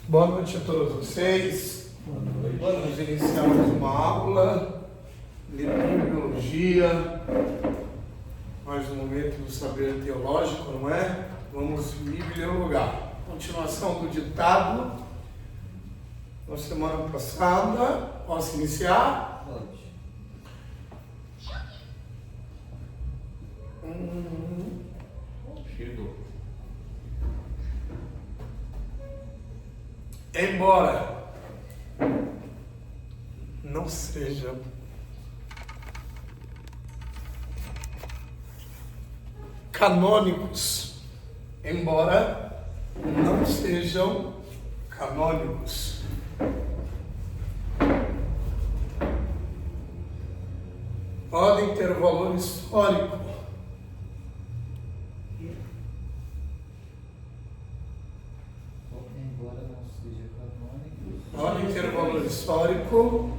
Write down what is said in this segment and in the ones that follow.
Boa noite a todos vocês. Vamos iniciar mais uma aula de biologia, mais um momento do saber teológico, não é? Vamos bibliologar. Continuação do ditado da semana passada. Posso iniciar? Pode. Embora não sejam canônicos, podem ter valor histórico. Podem ter valor histórico,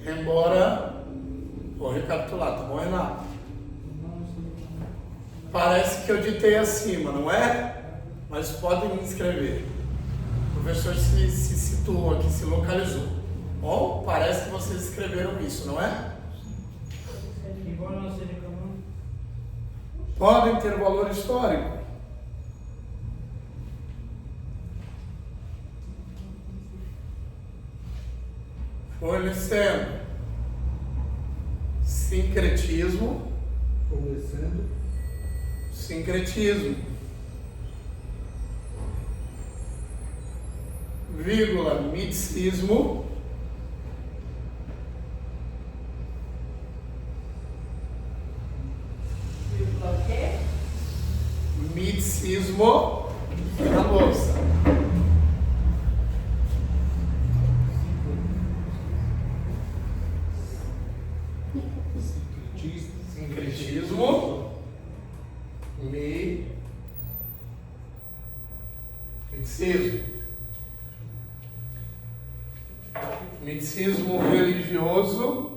embora, vou recapitular, tá bom, Renato? Parece que eu ditei acima, não é? Mas podem me escrever. O professor se situou aqui, se localizou. Bom, parece que vocês escreveram isso, não é? Embora não seja canônico. Podem ter valor histórico. Fornecendo sincretismo, vírgula, miticismo, Vírgula o quê? miticismo na louça. Sincretismo, miticismo religioso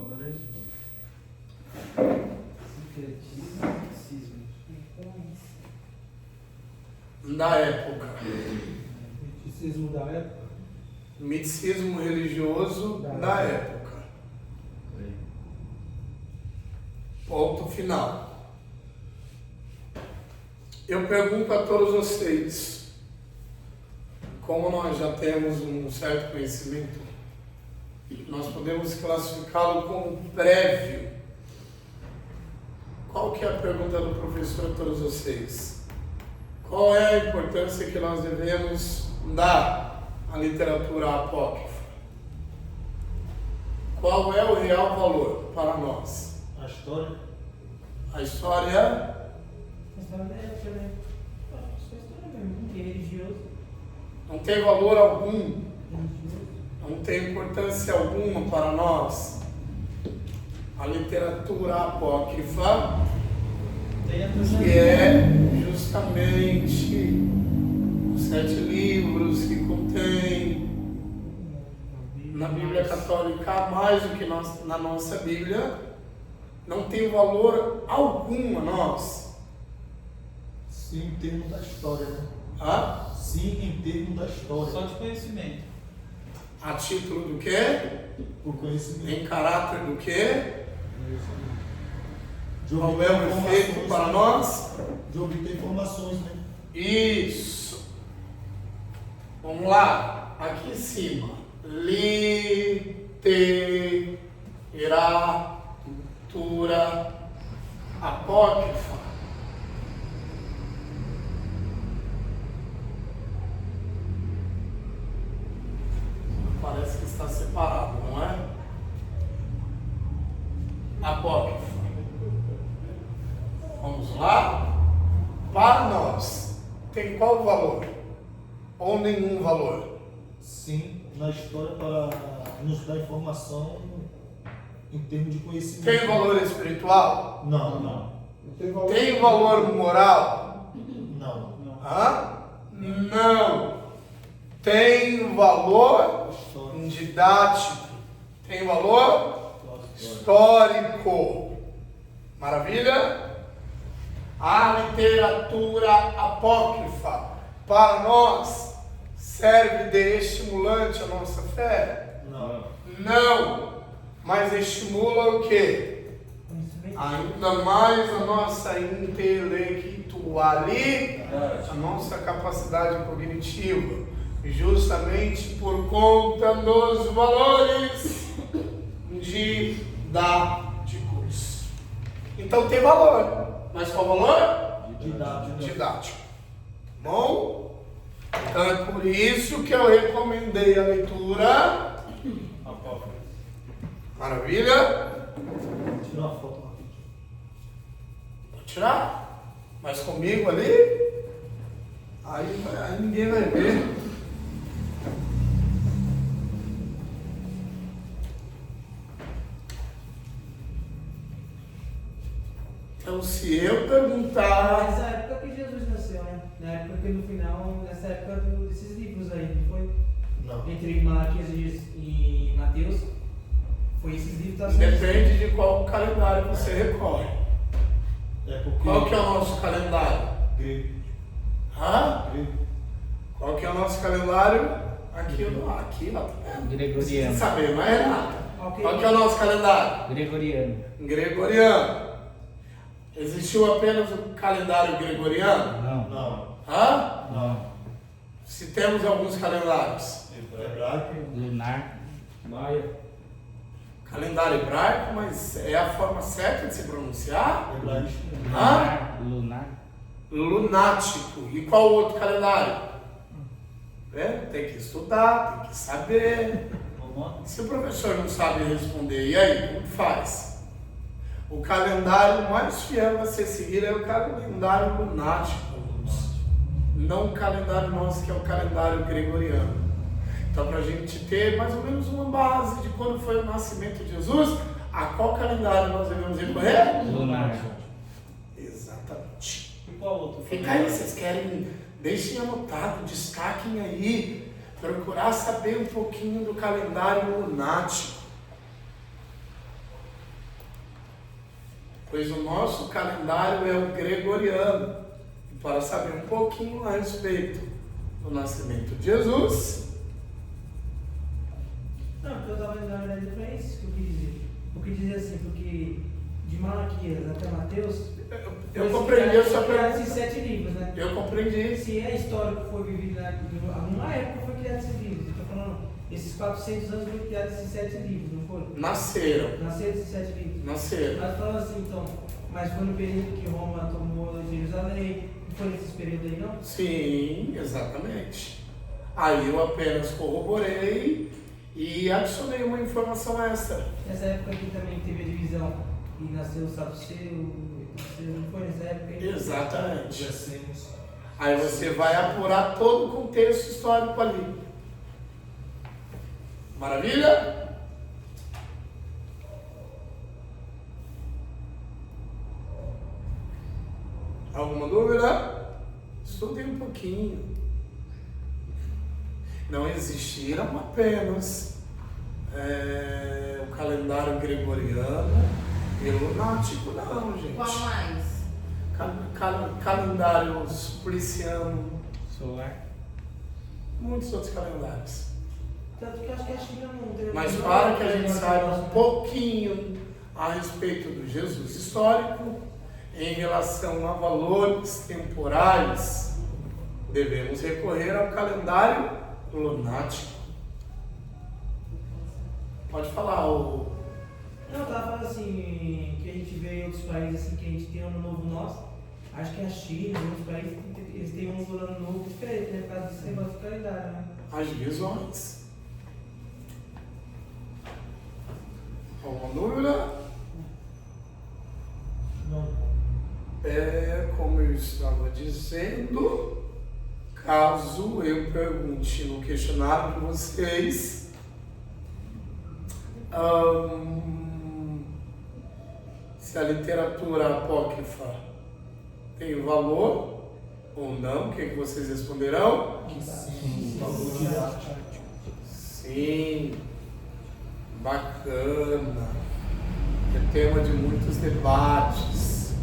da época. Miticismo religioso da época. Ponto final. Eu pergunto a todos vocês, como nós já temos um certo conhecimento, nós podemos classificá-lo como prévio. Qual que é a pergunta do professor a todos vocês? Qual é a importância que nós devemos dar à literatura apócrifa? Qual é o real valor para nós? A história? A história A história da época, né? Acho que a história mesmo, porque é religioso. não tem valor algum, Religioso. não tem importância alguma para nós. A literatura apócrifa, que é justamente os 7 livros que contém na Bíblia Católica, mais do que na nossa Bíblia, não tem valor algum a nós. Sim, em termos da história, né? Ah? Sim, em termos da história. Só de conhecimento. A título do quê? Por conhecimento. Em caráter do quê? De Qual obter é o efeito informações, para né? nós? De obter informações, né? Isso. Vamos lá. Aqui em cima. Literatura apócrifa. Parece que está separado, não é? Apócrifa. Vamos lá? Para nós, tem qual valor? Ou nenhum valor? Sim, na história para nos dar informação em termos de conhecimento. Tem valor espiritual? Não. Tem valor moral? Não. Hã? Não. Tem valor didático? Tem valor histórico? Maravilha? A literatura apócrifa, para nós, serve de estimulante à nossa fé? Não. Não. Mas estimula o quê? Ainda mais a nossa intelectualidade, a nossa capacidade cognitiva, justamente por conta dos valores didáticos. Então tem valor, mas qual valor? Didático. Bom? Então é por isso que eu recomendei a leitura. Maravilha? Tira uma foto rapidinho. Vou tirar? Mas comigo ali? Aí ninguém vai ver. Então, se eu perguntar. Nessa época que Jesus nasceu, né? Na época que no final, nessa época desses livros aí, não foi? Não. Entre Malaquias e Mateus, foi esses livros que Depende de qual calendário você recorre. É porque. Qual que é o nosso calendário? Grego. Hã? Grego. Qual que é o nosso calendário? Aqui, ó. Tá vendo? Gregoriano. Precisa saber, mas é nada. Ok. Qual que é o nosso calendário? Gregoriano. Gregoriano. Existiu apenas o calendário gregoriano? Não. Não. Hã? Não. Se temos alguns calendários. Hebraico. Lunar. Maia. Calendário hebraico, mas é a forma certa de se pronunciar? Hebraico. Lunar. Lunático. E qual o outro calendário? Tem que estudar, tem que saber. Se o professor não sabe responder, e aí, como faz? O calendário mais fiel a ser seguido é o calendário lunático, não o calendário nosso, que é o calendário gregoriano. Então, para a gente ter mais ou menos uma base de quando foi o nascimento de Jesus, a qual calendário nós devemos recorrer? Lunar. Exatamente. E qual outro? Fica aí, vocês querem, deixem anotado, destaquem aí, procurar saber um pouquinho do calendário lunático. Pois o nosso calendário é o gregoriano. E para saber um pouquinho a respeito do nascimento de Jesus. Não, porque eu estava na verdade para isso que eu quis dizer. Eu quis dizer assim, porque de Malaquias até Mateus, Eu compreendi a sua criados pergunta. esses 7 livros, né? Eu compreendi. Se é histórico que foi vivido numa época foi criado esses livros. Eu estou falando, esses 400 anos foram criados esses 7 livros, não foram? Nasceram. Nasceram esses 7 livros. Nasceram. Mas falando assim, então, mas foi no período que Roma tomou Jerusalém, não foi nesses períodos aí, não? Sim, exatamente. Aí eu apenas corroborei e adicionei uma informação extra. Nessa época aqui também teve a divisão e nasceu o Saduceu, não foi nessa época aí? Exatamente. Descemos. Aí você vai apurar todo o contexto histórico ali. Maravilha? Alguma dúvida? Estudem um pouquinho. Não existiram apenas o calendário gregoriano e lunático, não, gente. Qual mais? Calendário supliciano, Solar. muitos outros calendários. Tanto que eu acho que a China não tem. Mas para que a gente saiba um pouquinho a respeito do Jesus histórico, em relação a valores temporais, devemos recorrer ao calendário lunático. Pode falar, o... Não, eu tava falando assim, que a gente vê em outros países assim, que a gente tem ano novo nosso. Acho que a China, em outros países, eles têm um ano novo diferente, né? Por causa desse negócio do calendário, né? as visões. Alguma dúvida? Não. Como eu estava dizendo, caso eu pergunte no questionário para vocês, se a literatura apócrifa tem valor ou não, o que vocês responderão? Sim. Valor didático. Sim, bacana, é tema de muitos debates.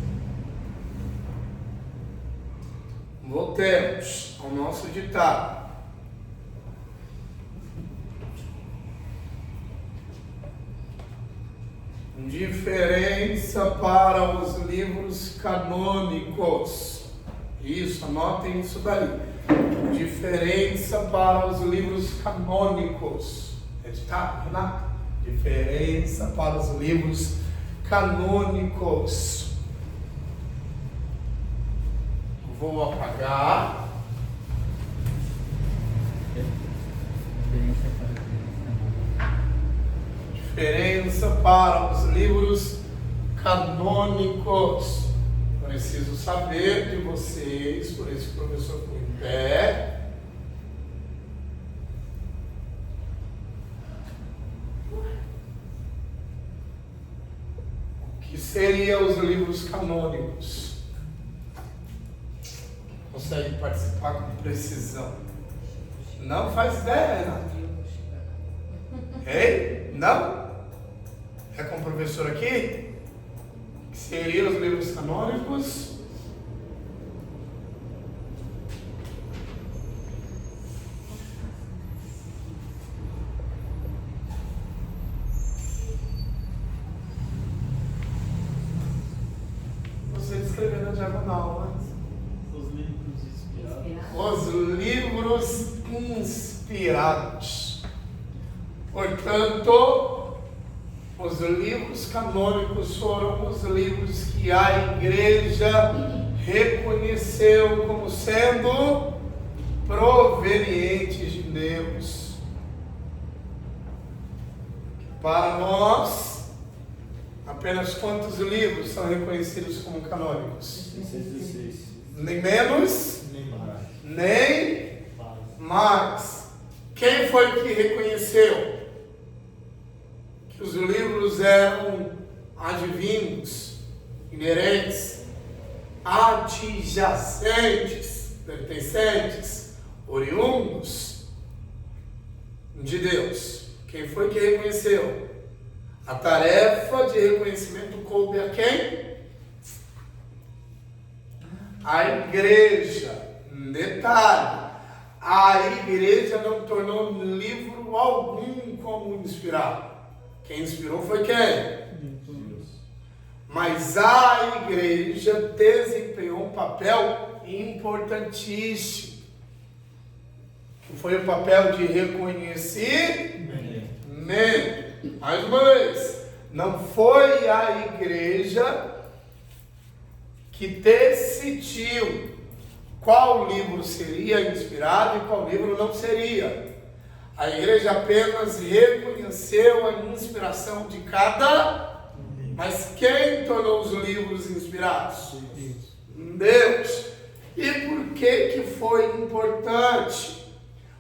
Voltemos ao nosso ditado. Diferença para os livros canônicos. Isso, anotem isso daí. Diferença para os livros canônicos. Editado, Renato? Diferença para os livros canônicos. Vou apagar. Diferença para os livros canônicos. Preciso saber de vocês, por isso que o professor foi em pé. O que seriam os livros canônicos? Consegue participar com precisão? Não faz ideia, Renato? Ei? Não? É com o professor aqui? Que seriam os livros canônicos? Você escreveu na diagonal, mas... Os livros inspirados. Os livros inspirados. Portanto, os livros canônicos foram os livros que a igreja reconheceu como sendo provenientes de Deus. Para nós, apenas quantos livros são reconhecidos como canônicos? 616. Nem menos, Nem mais. nem mais. Quem foi que reconheceu que os livros eram advindos, inerentes, adjacentes, pertencentes, oriundos de Deus? Quem foi que reconheceu? A tarefa de reconhecimento coube a quem? A igreja. Detalhe, a igreja não tornou livro algum como inspirado. Quem inspirou foi quem? Deus. Mas a igreja desempenhou um papel importantíssimo, que foi o papel de reconhecer. Mais uma vez, não foi a igreja que decidiu qual livro seria inspirado e qual livro não seria. A igreja apenas reconheceu a inspiração de cada, mas quem tornou os livros inspirados? Deus. E por que foi importante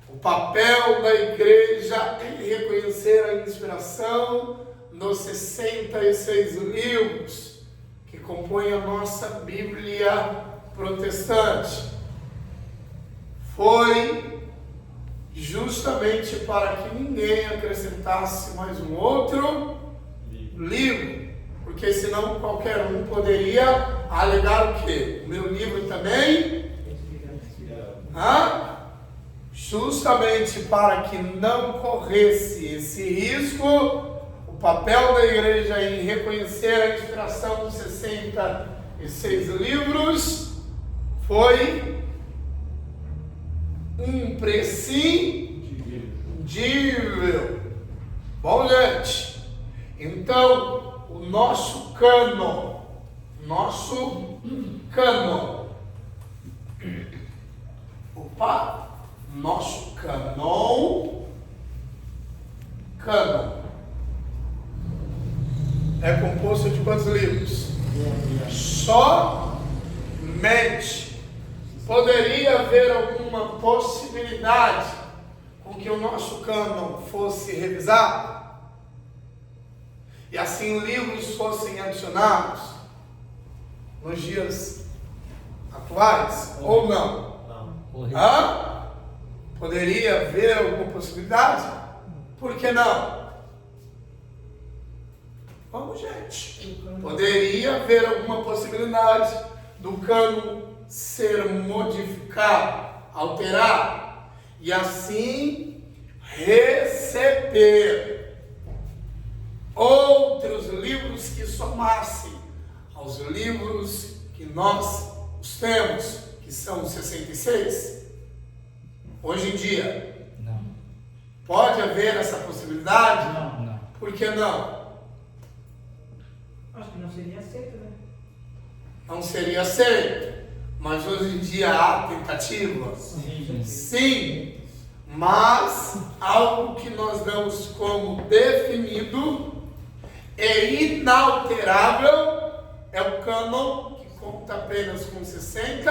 o papel da igreja em reconhecer a inspiração dos 66 livros que compõem a nossa Bíblia protestante? Foi justamente para que ninguém acrescentasse mais um outro livro, porque senão qualquer um poderia alegar o quê? O meu livro também? Justamente para que não corresse esse risco, o papel da igreja em reconhecer a inspiração dos 66 livros foi imprescindível. Bom, gente, então o nosso cânon, nosso cânon é composto de quantos livros? Somente. Poderia haver alguma possibilidade com que o nosso cânon fosse revisado? E assim livros fossem adicionados nos dias atuais? Ou não? Não. Poderia haver alguma possibilidade? Por que não? Vamos, gente. Poderia haver alguma possibilidade do cânon ser modificado, alterado, e assim receber outros livros que somassem aos livros que nós os temos, que são 66? Hoje em dia, Não. pode haver essa possibilidade? Não. Por que não? Acho que não seria aceito, né? Não seria aceito. Mas hoje em dia há tentativas? Sim. Mas algo que nós damos como definido e inalterável é o cânon, que conta apenas com 60,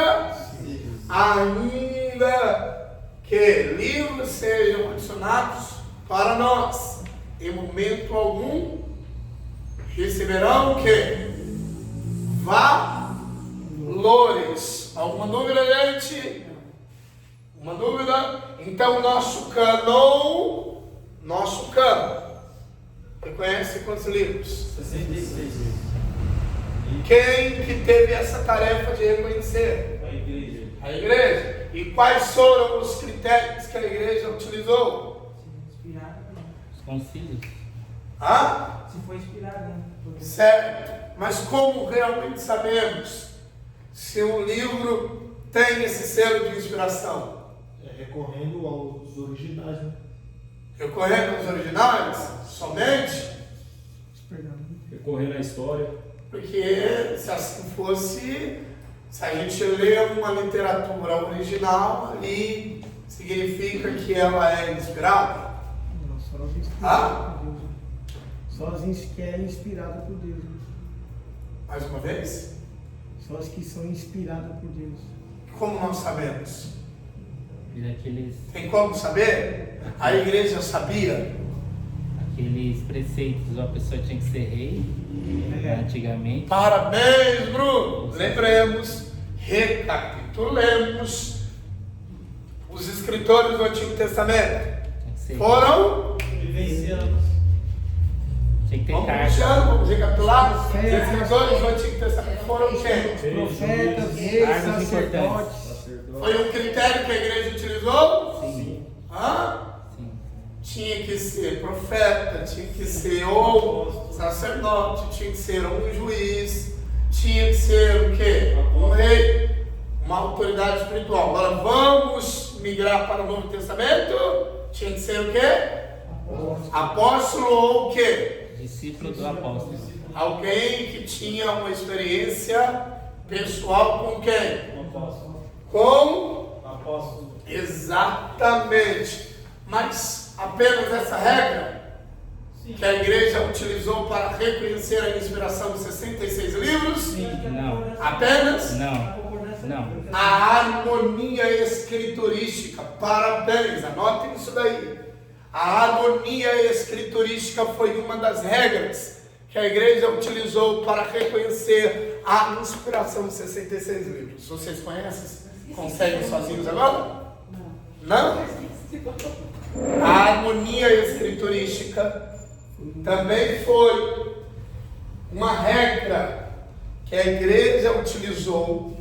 ainda que livros sejam adicionados para nós, em momento algum receberão o quê? Valores. Alguma dúvida, gente? Uma dúvida? Então, nosso cânon, reconhece quantos livros? 66. Quem que teve essa tarefa de reconhecer? A igreja. A igreja. E quais foram os critérios que a igreja utilizou? Se inspirado, né? Os concílios. Ah? Se for inspirado, né? Certo. Mas como realmente sabemos se um livro tem esse selo de inspiração? Recorrendo aos originais, né? Recorrendo aos originais? Somente? Perdão. Recorrendo à história. Porque se assim fosse, se a gente lê uma literatura original, ali significa que ela é inspirada? Não, só as inspiradas Ah? por Deus. Né? Só as que é inspirada por Deus. Né? Mais uma vez? Só as que são inspiradas por Deus. Como nós sabemos? E daqueles Tem como saber? A igreja sabia? aqueles preceitos, uma pessoa tinha que ser rei, antigamente. Parabéns, Bruno! Lembremos, recapitulemos os escritores do Antigo Testamento. Tinha que ser Foram? Vivenciamos. Tinha que ter Vamos carta. puxando, vamos recapitular. Os escritores do Antigo Testamento foram quem? Profetas, Reis, reis, cargos sacerdotes. Sacerdote. Foi um critério que a igreja utilizou? Sim. Hã? Sim. Tinha que ser profeta, tinha que ser ou sacerdote, tinha que ser um juiz, tinha que ser o quê? Um rei, uma autoridade espiritual. Agora vamos migrar para o Novo Testamento? Tinha que ser o quê? Apóstolo ou o quê? Discípulo do apóstolo. Alguém que tinha uma experiência pessoal com quem? Apóstolo. Com? Apóstolo. Exatamente. Mas apenas essa regra que a igreja utilizou para reconhecer a inspiração de 66 livros? Não. Apenas? Não. Não. A harmonia escriturística. Parabéns, anotem isso daí. A harmonia escriturística foi uma das regras que a igreja utilizou para reconhecer a inspiração de 66 livros. Vocês conhecem? Conseguem sozinhos agora? Não? A harmonia escriturística também foi uma regra que a igreja utilizou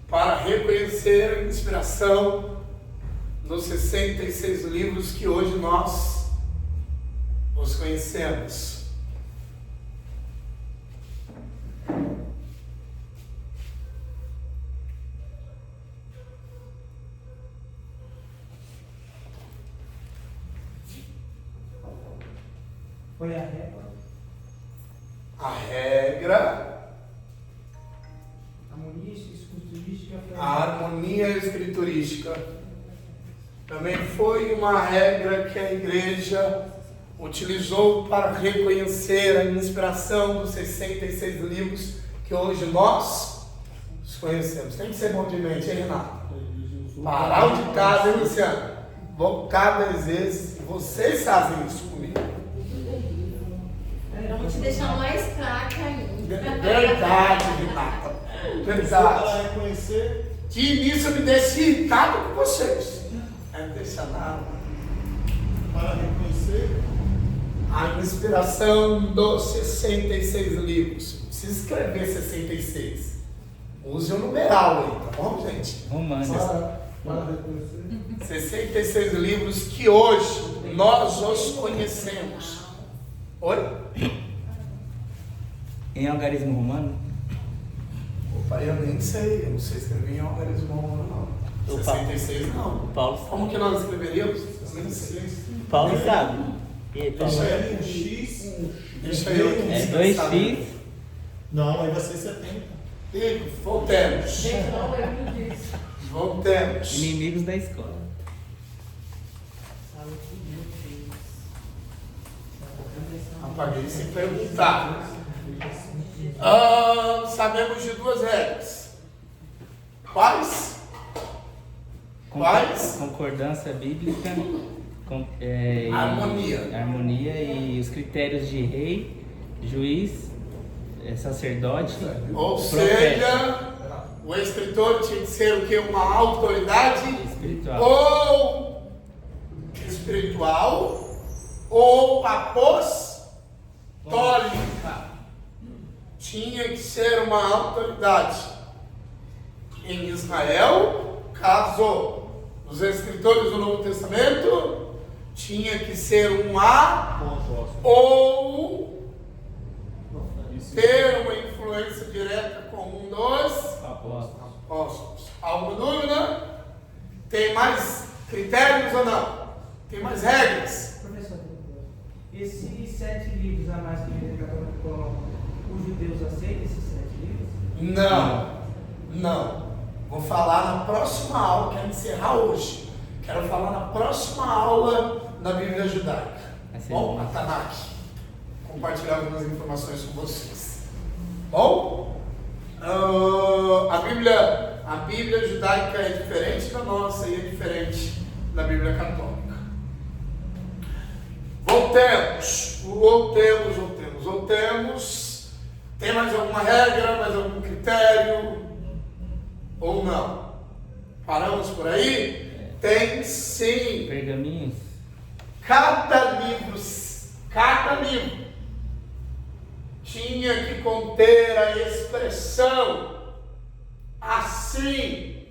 para reconhecer a inspiração dos 66 livros que hoje nós os conhecemos. Foi a regra. A regra, Harmonia escriturística. a harmonia escriturística também foi uma regra que a igreja utilizou para reconhecer a inspiração dos 66 livros que hoje nós os conhecemos. Tem que ser bom de mente, hein, Renato? Parar o ditado, hein, Luciano? Cada vezes vocês fazem isso comigo. Vamos te deixar mais fraca ainda. Verdade, Renata. Verdade. Para reconhecer. De início eu me deixo irritado com vocês. Não deixa nada. Para reconhecer. A inspiração dos 66 livros. Não precisa escrever 66. Use o numeral aí, tá bom, gente? Romanos. Para reconhecer. 66 livros que hoje nós os conhecemos. Oi? Em algarismo romano? Opa, eu nem sei, eu não sei escrever em algarismo romano, não. 66 não. Paulo, Como que nós escreveríamos? Eu nem sei. Paulo sabe. E aí, Paulo? Isso aí. Um X. Deixa eu aqui. É 2x. Não, aí vai ser 70. E voltemos. Gente, não lembro disso. Voltemos. Inimigos da escola. Apaguei sem perguntar. Sabemos de duas regras. Quais? Quais? Concordância bíblica, Harmonia. harmonia e os critérios de rei, juiz, sacerdote, Ou profeta seja, o escritor tinha que ser o que? Uma autoridade espiritual. ou espiritual ou apostólica. Tinha que ser uma autoridade. Em Israel, caso os escritores do Novo Testamento, tinha que ser um ou ter uma influência direta com um dos apóstolos. Alguma dúvida? Tem mais critérios ou não? Tem mais regras? Professor, esses 7 livros a mais que a Igreja Católica coloca, os judeus aceitam esses 7 livros? Não. Vou falar na próxima aula, quero encerrar hoje. Quero falar na próxima aula da Bíblia Judaica. Bom, a Tanakh. Compartilhar algumas informações com vocês. Bom? A Bíblia Judaica é diferente da nossa e é diferente da Bíblia Católica. Voltemos. Tem mais alguma regra, mais algum critério? Ou não? Paramos por aí? Tem sim. Pergaminhos. Cada livro tinha que conter a expressão assim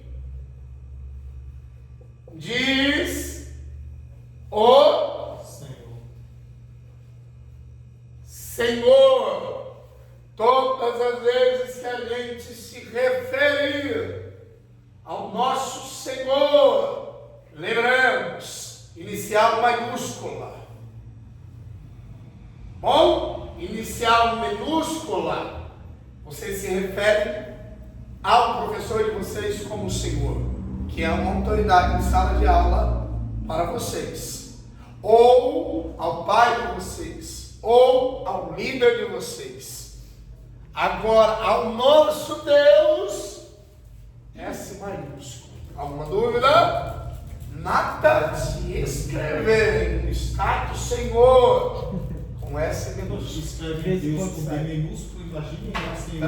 diz o Senhor. Todas as vezes que a gente se referir ao nosso Senhor, lembramos, inicial maiúscula. Bom, inicial minúscula, vocês se referem ao professor de vocês como Senhor, que é uma autoridade em sala de aula para vocês, ou ao pai de vocês, ou ao líder de vocês. Agora, ao nosso Deus, S maiúsculo. Alguma dúvida? Nada de escrever está do Senhor com S minúsculo. Escreve Deus com B minúsculo, imagine assim.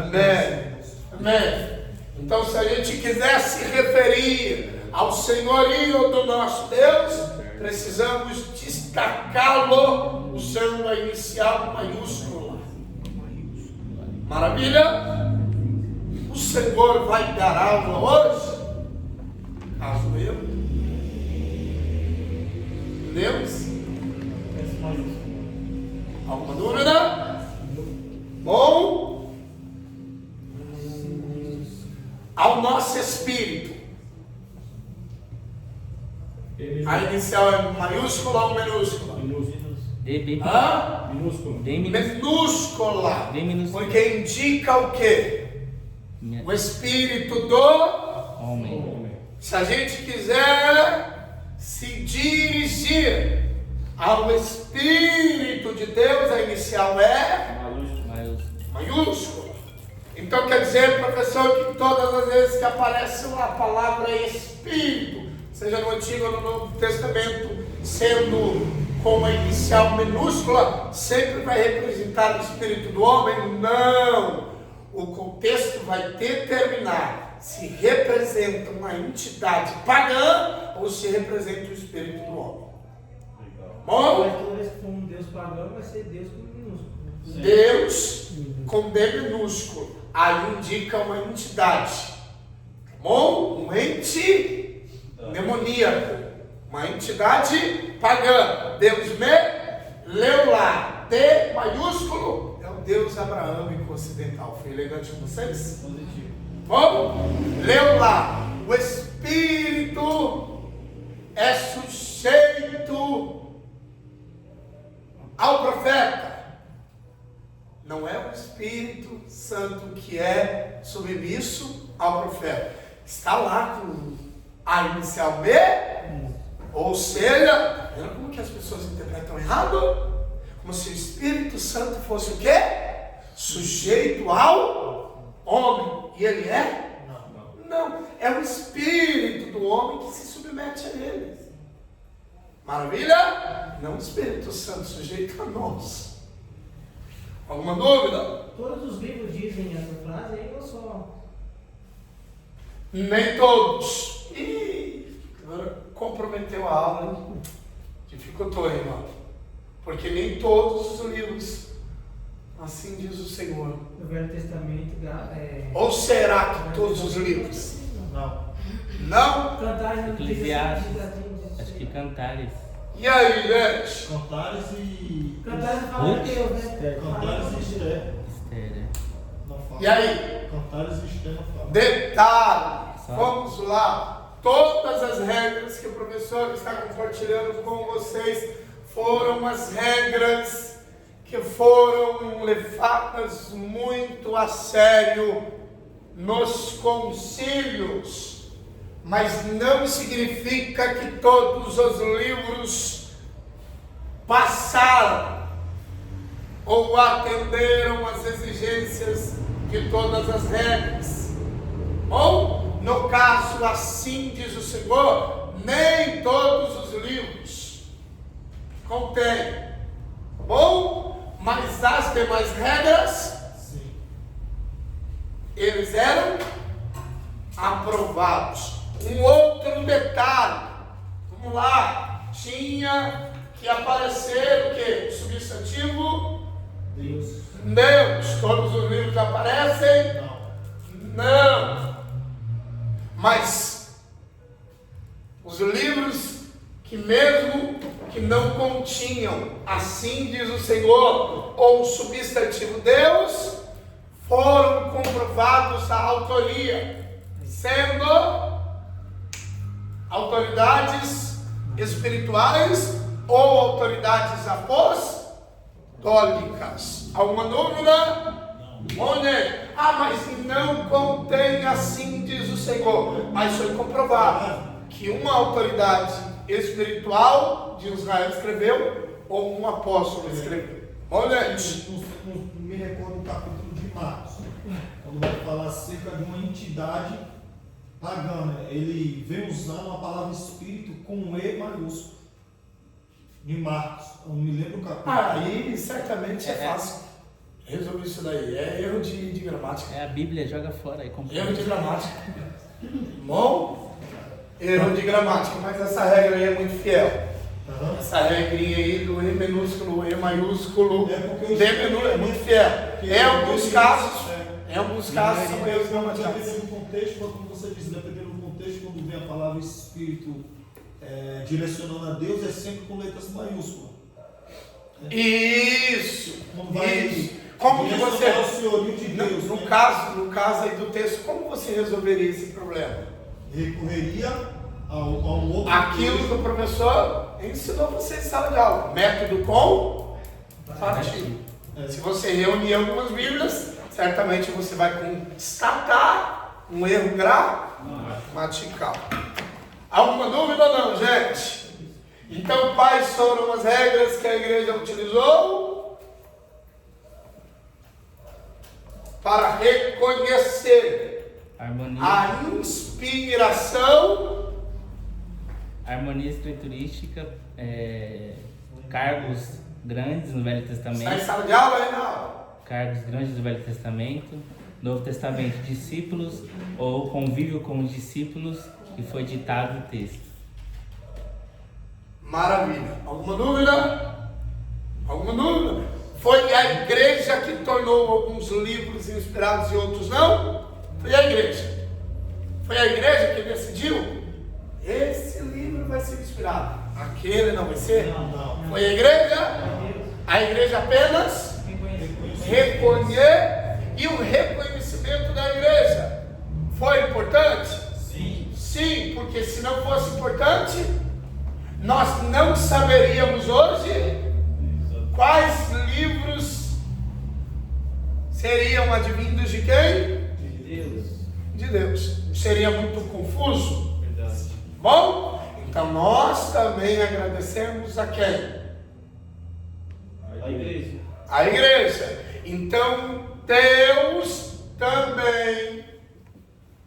Também. Então, se a gente quiser se referir ao senhorio do nosso Deus, precisamos destacá-lo usando a inicial maiúscula. Maravilha? O Senhor vai dar aula hoje? Caso eu. Deus? Alguma dúvida? Bom? Ao nosso espírito. A inicial é maiúscula ou minúscula? Hã? Minúscula. Porque indica o quê? O espírito do Homem. Se a gente quiser se dirigir ao Espírito de Deus, a inicial é maiúscula. Então quer dizer, professor, que todas as vezes que aparece a palavra Espírito, seja no Antigo ou no Novo Testamento, sendo com a inicial minúscula, sempre vai representar o Espírito do homem? Não! O contexto vai determinar se representa uma entidade pagã ou se representa o Espírito do homem. Bom? Mas toda vez que for um Deus pagão, vai ser Deus com minúsculo. Deus com D minúsculo. Aí indica uma entidade. Bom? Um ente demoníaco. uma entidade pagã. Deus me leu lá, D maiúsculo, é o Deus abraâmico ocidental. Foi elegante com vocês? Positivo. Bom, leu lá, o Espírito é sujeito ao profeta. Não é o Espírito Santo que é submisso ao profeta. Está lá com a inicial B, ou seja, tá vendo como que as pessoas interpretam errado? Como se o Espírito Santo fosse o quê? Sujeito ao homem. E ele é? Não. É o Espírito do homem que se submete a ele. Maravilha? Não o Espírito Santo sujeito a nós. Alguma dúvida? Todos os livros dizem essa frase aí ou só? Nem todos. Ih, agora comprometeu a aula, hein? Dificultou, irmão. Porque nem todos os livros, assim diz o Senhor. No Velho Testamento Ou será que todos os livros? Não. Não? Cantares não diz Eclesiastes. assim, Acho que Cantares. E aí, gente? Cantares e. Cantares fala de Deus, né? Esther. Cantares e Esther. Esther. Não fala. E aí? Cantares e Esther não fala. Detalhe, Só. vamos lá. Todas as regras que o professor está compartilhando com vocês foram as regras que foram levadas muito a sério nos concílios. Mas não significa que todos os livros passaram ou atenderam às exigências de todas as regras. Ou, no caso, assim diz o Senhor, nem todos os livros contêm. Bom, mas as demais regras, Sim. eles eram aprovados. Um outro detalhe, vamos lá, tinha que aparecer o quê? O substantivo Deus. Deus. Todos os livros aparecem? Não. Não. Mas os livros que mesmo que não continham, assim diz o Senhor, ou o substantivo Deus, foram comprovados a autoria, sendo autoridades espirituais ou autoridades apostólicas. Alguma dúvida? Onde? Mas não contém, assim diz o Senhor. Mas foi comprovado que uma autoridade espiritual de Israel escreveu ou um apóstolo escreveu. Onde? Não me recordo do capítulo de Marcos, quando vai falar acerca de uma entidade pagã, né? Ele vem usando a palavra espírito com um E maiúsculo. De Marcos, eu não me lembro o capítulo. Aí certamente é fácil resolver isso daí. É erro de gramática. É a Bíblia, joga fora aí. Erro de gramática. Bom? Erro de gramática, mas essa regra aí é muito fiel. Aham. Essa regrinha aí do E minúsculo, E maiúsculo, É porque D minúsculo é muito fiel. Em alguns casos, são erros gramaticais. Dependendo do contexto, como você disse, dependendo do contexto, quando vem a palavra espírito direcionando a Deus, é sempre com letras maiúsculas. Isso. Quando vai Isso. Como que você... direcionar o senhorio de Deus, No né? caso aí do texto, como você resolveria esse problema? Recorreria ao outro Aquilo que o professor ensinou você em sala de aula. Método comparativo. Se você reunir algumas bíblias, certamente você vai constatar um erro gramatical. Alguma dúvida ou não, gente? Então, quais foram as regras que a igreja utilizou para reconhecer a inspiração? Harmonia escriturística, cargos grandes no Velho Está em Testamento, sala de aula aí na aula? cargos grandes do Velho Testamento, Novo Testamento, discípulos ou convívio com os discípulos, que foi ditado o texto. Maravilha. Alguma dúvida? Alguma dúvida? Foi a igreja que tornou alguns livros inspirados e outros não? Foi a igreja. Foi a igreja que decidiu? esse livro vai ser inspirado. Aquele não vai ser? Não. Foi a igreja? A igreja apenas reconhecer. E o reconhecimento da igreja foi importante? Sim. Sim, porque se não fosse importante, nós não saberíamos hoje quais livros seriam advindos de quem? De Deus. De Deus. Seria muito confuso. Verdade. Bom, então nós também agradecemos a quem? A igreja. A igreja. Então Deus também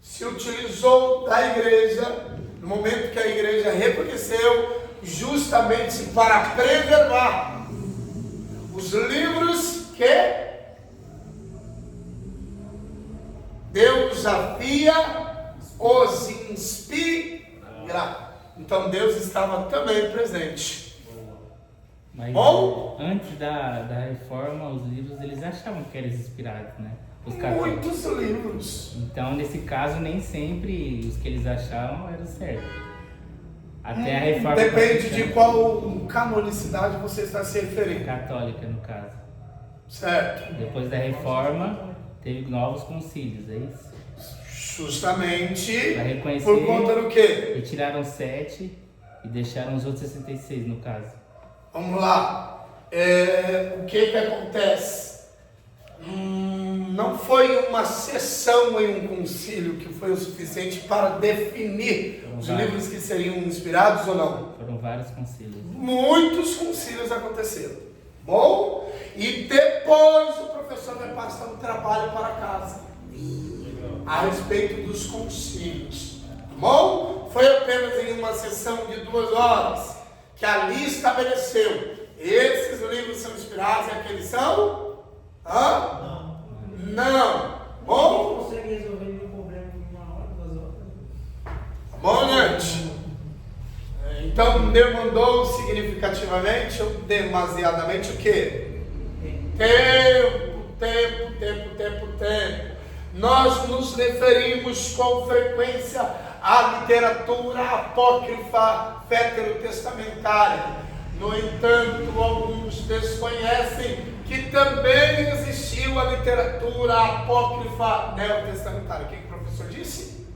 se utilizou da igreja no momento que a igreja reconheceu, justamente para preservar os livros que Deus havia os inspirado. Então Deus estava também presente. Mas Bom? antes da reforma, os livros eles achavam que eram inspirados, né? Os católicos. Muitos livros. Então, nesse caso, nem sempre os que eles achavam eram certos. Até a reforma Depende de qual canonicidade você está se referindo. católica, no caso. Certo. Depois da reforma, teve novos concílios, é isso? Justamente Para reconhecer, por conta do quê? retiraram 7 e deixaram os outros 66, no caso. Vamos lá. O que acontece? Não foi uma sessão em um concílio que foi o suficiente para definir os livros que seriam inspirados ou não. Foram vários concílios. Muitos concílios aconteceram. Bom, e depois o professor vai passar um trabalho para casa a respeito dos concílios. Bom, foi apenas em uma sessão de 2 horas que ali estabeleceu: esses livros são inspirados e aqueles são? Não. Bom? Ninguém consegue resolver nenhum problema em 1 hora, 2 horas. Bom, gente. Então, demandou significativamente ou demasiadamente o quê? Tempo. Nós nos referimos com frequência à literatura apócrifa veterotestamentária. No entanto, alguns desconhecem que também existiu a literatura apócrifa neotestamentária. O que o professor disse?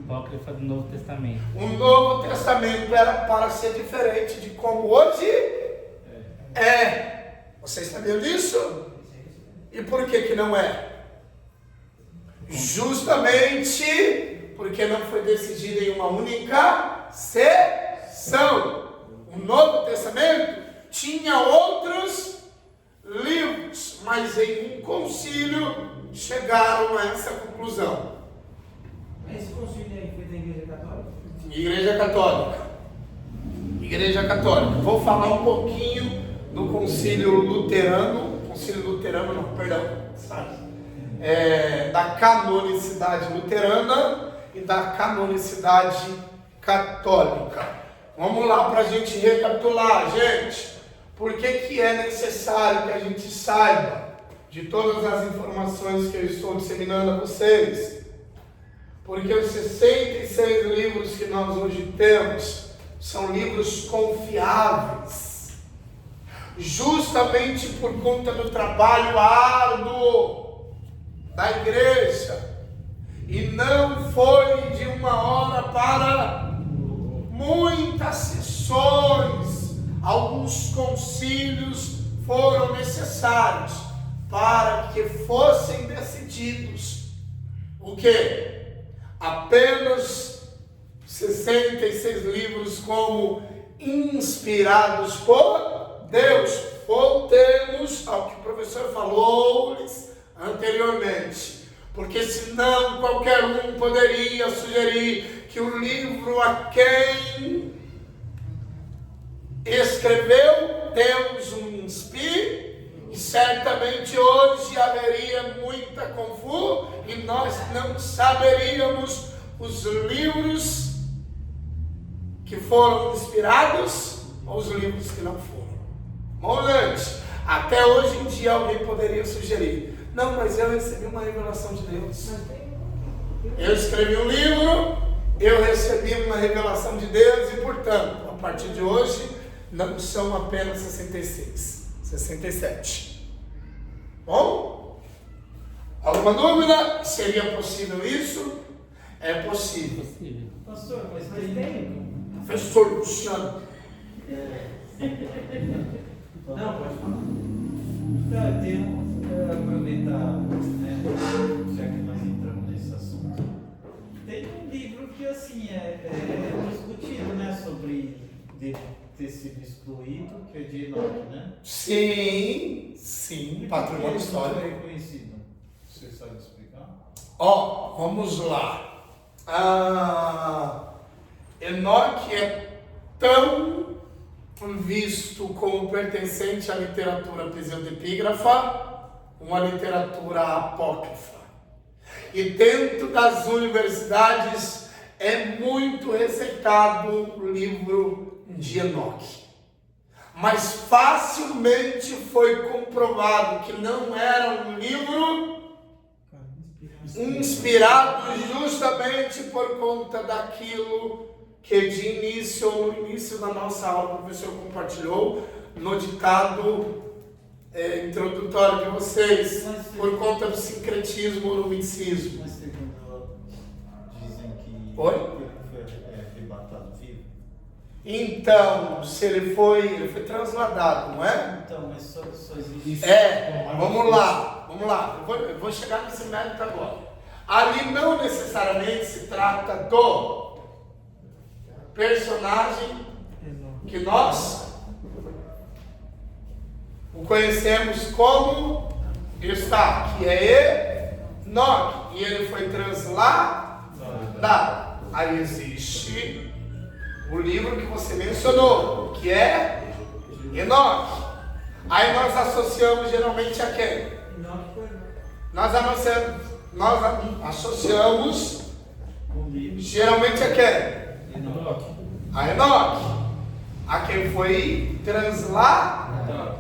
Apócrifa do Novo Testamento. O Novo Testamento era para ser diferente de como hoje é. Vocês sabiam disso? E por que não é? Justamente porque não foi decidido em uma única sessão. O Novo Testamento tinha outros livros, mas em um concílio chegaram a essa conclusão. Esse concílio aí foi da Igreja Católica? Igreja Católica. Vou falar um pouquinho do concílio luterano. Da canonicidade luterana e da canonicidade católica. Vamos lá para a gente recapitular, gente. Por que é necessário que a gente saiba de todas as informações que eu estou disseminando a vocês? Porque os 66 livros que nós hoje temos são livros confiáveis, justamente por conta do trabalho árduo da igreja. E não foi de uma hora para muitas sessões. Alguns concílios foram necessários para que fossem decididos o quê? Apenas 66 livros como inspirados por Deus. Voltemos ao que o professor falou-lhes anteriormente, porque senão qualquer um poderia sugerir que o livro a quem escreveu Deus o inspire, e certamente hoje haveria muita confusão e nós não saberíamos os livros que foram inspirados ou os livros que não foram. Bom, gente, até hoje em dia alguém poderia sugerir: não, mas eu recebi uma revelação de Deus. Eu escrevi um livro, eu recebi uma revelação de Deus e, portanto, a partir de hoje, não são apenas 66, 67. Bom? Alguma dúvida? Seria possível isso? É possível. Possível. Pastor, mas Mas tem. Professor Luciano. Não, pode falar. Quero aproveitar, né, já que nós entramos nesse assunto. Tem um livro que assim é discutido, né, sobre dele ter sido excluído, que é de Enoque, né? Sim, patrimônio Por que ele não foi histórico. reconhecido? Você sabe explicar? Ó, vamos lá. Enoque é tão visto como pertencente à literatura pseudepígrafa, uma literatura apócrifa. E dentro das universidades é muito receitado o livro de Enoque. Mas facilmente foi comprovado que não era um livro inspirado justamente por conta daquilo que de início, ou no início da nossa aula, o professor compartilhou no ditado introdutório de vocês, por conta do sincretismo ou do misticismo. Mas segundo dizem que Oi? ele foi arrebatado vivo. Então, se ele foi transladado, não é? Então, mas só existe. Vamos lá. Eu vou chegar nesse mérito agora. Ali não necessariamente se trata do personagem que nós o conhecemos como está, que é Enoque, e ele foi transladado. Aí existe o livro que você mencionou, que é Enoque. Aí nós associamos geralmente a quem? Nós associamos geralmente a quem? A Enoque, a quem foi transladado,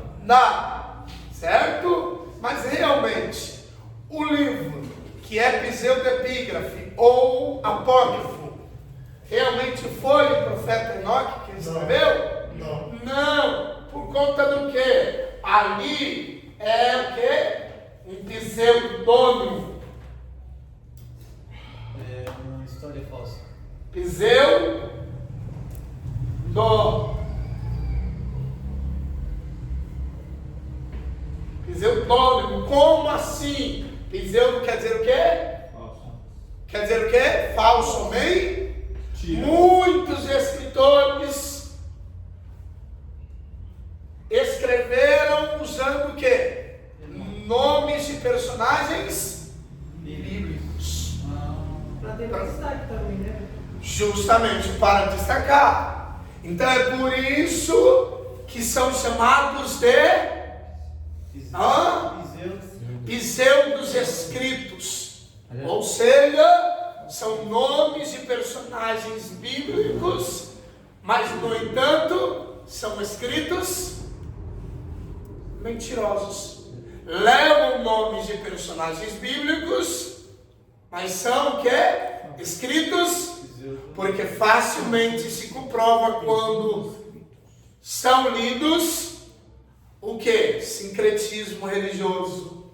certo? Mas realmente, o livro que é pseudepígrafe ou apócrifo, realmente foi o profeta Enoque que escreveu? Não, por conta do que? Ali é o que? Um pseudônimo. É uma história falsa. Pseudônimo. Como assim? Pseudo quer dizer o quê? Falso. Quer dizer o quê? Falsamente. Muitos escritores escreveram usando o quê? Nomes de personagens bíblicos. Pra ter destaque também, né? Justamente para destacar. Então é por isso que são chamados de pseudos escritos. Ou seja, são nomes de personagens bíblicos, mas no entanto são escritos mentirosos. Levam nomes de personagens bíblicos, mas são o quê? Escritos, porque facilmente se comprova quando são lidos o que? Sincretismo religioso,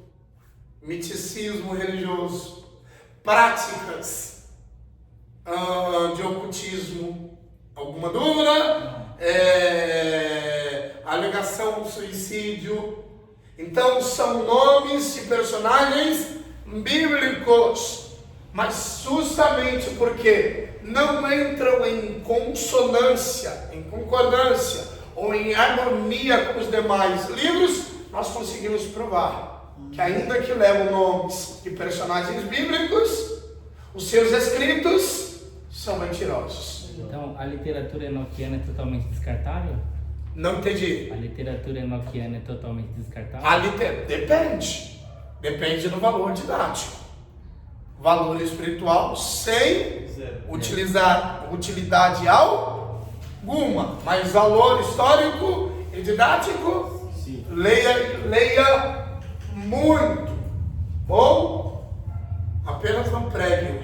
miticismo religioso, práticas de ocultismo. Alguma dúvida? Alegação de suicídio. Então são nomes de personagens bíblicos, mas justamente porque não entram em consonância, em concordância ou em harmonia com os demais livros, nós conseguimos provar que ainda que levam nomes de personagens bíblicos, os seus escritos são mentirosos. Então, a literatura enoquiana é totalmente descartável? Não entendi. A literatura enoquiana é totalmente descartável? Depende do valor didático. Valor espiritual sem utilizar utilidade alguma, mas valor histórico e didático, sim. Leia muito, ou apenas não pregue.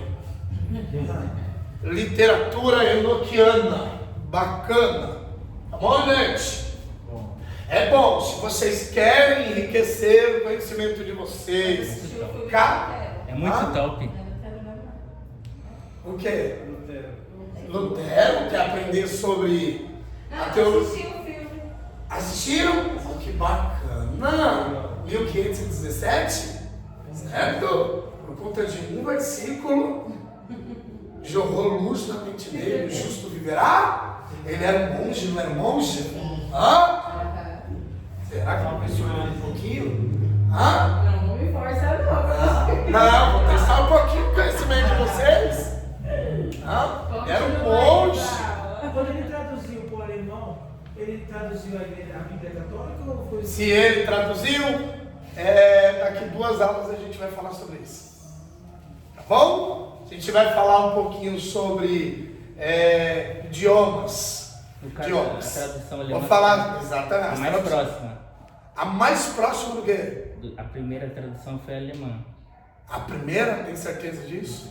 literatura enoquiana. Bacana. Tá bom, gente? É bom, se vocês querem enriquecer o conhecimento de vocês. É muito top. O quê? Lutero quer aprender sobre a teologia. Assistiram? Oh, que bacana! 1517? Certo? Por conta de um versículo, jorrou luz na mente dele, o justo viverá. Ele era um monge, não era um monge? Hã? Será que uma pessoa um pouquinho? Hã? Não me força não. Não, vou testar um pouquinho o conhecimento de vocês. Hã? Era um monge. Quando ele traduziu para o alemão, ele traduziu a Bíblia Católica ou foi... Se ele traduziu, daqui 2 aulas a gente vai falar sobre isso. Tá bom? A gente vai falar um pouquinho sobre idiomas. No caso, Idiomas. a tradução alemã. Vou falar exatamente. A mais próxima. A mais próxima do quê? A primeira tradução foi alemã. A primeira? Tem certeza disso?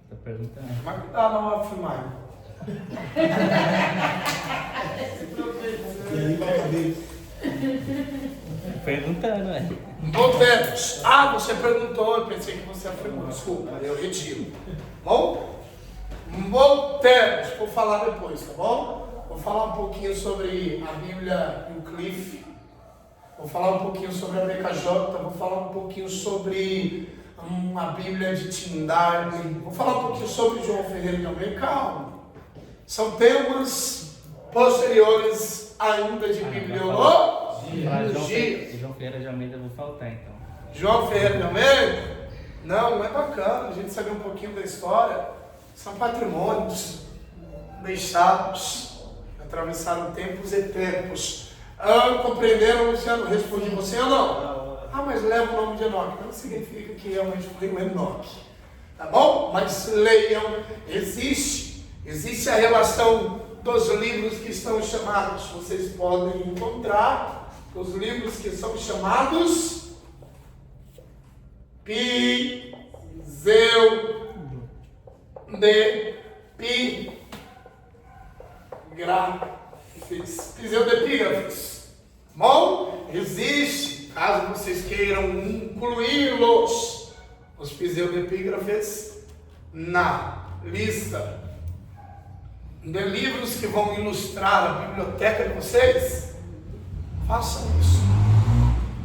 Tô perguntando. Mas cuidado na hora de filmar. E aí vai caber. Perguntando, é. Voltemos. Você perguntou, eu pensei que você afirmou. Desculpa, eu retiro. Bom? Voltemos. Vou falar depois, tá bom? Vou falar um pouquinho sobre a Bíblia e o Cliff. Vou falar um pouquinho sobre a BKJ. Vou falar um pouquinho sobre a Bíblia de Tyndale. Vou falar um pouquinho sobre João Ferreira de Almeida. Calma. São temas posteriores ainda de bibliologia. João Ferreira de Almeida eu vou faltar então. João Ferreira de Almeida? Não é bacana a gente saber um pouquinho da história. São patrimônios deixados, atravessaram tempos e tempos. Compreenderam, Luciano? Respondi você ou não? Mas leva o nome de Enoque. Não significa que realmente foi o Enoque. Tá bom? Mas leiam. Existe a relação dos livros que estão chamados. Vocês podem encontrar os livros que são chamados pseudepígrafes. Bom, existe, caso vocês queiram incluí-los, os pseudepígrafes na lista de livros que vão ilustrar a biblioteca de vocês. Façam isso.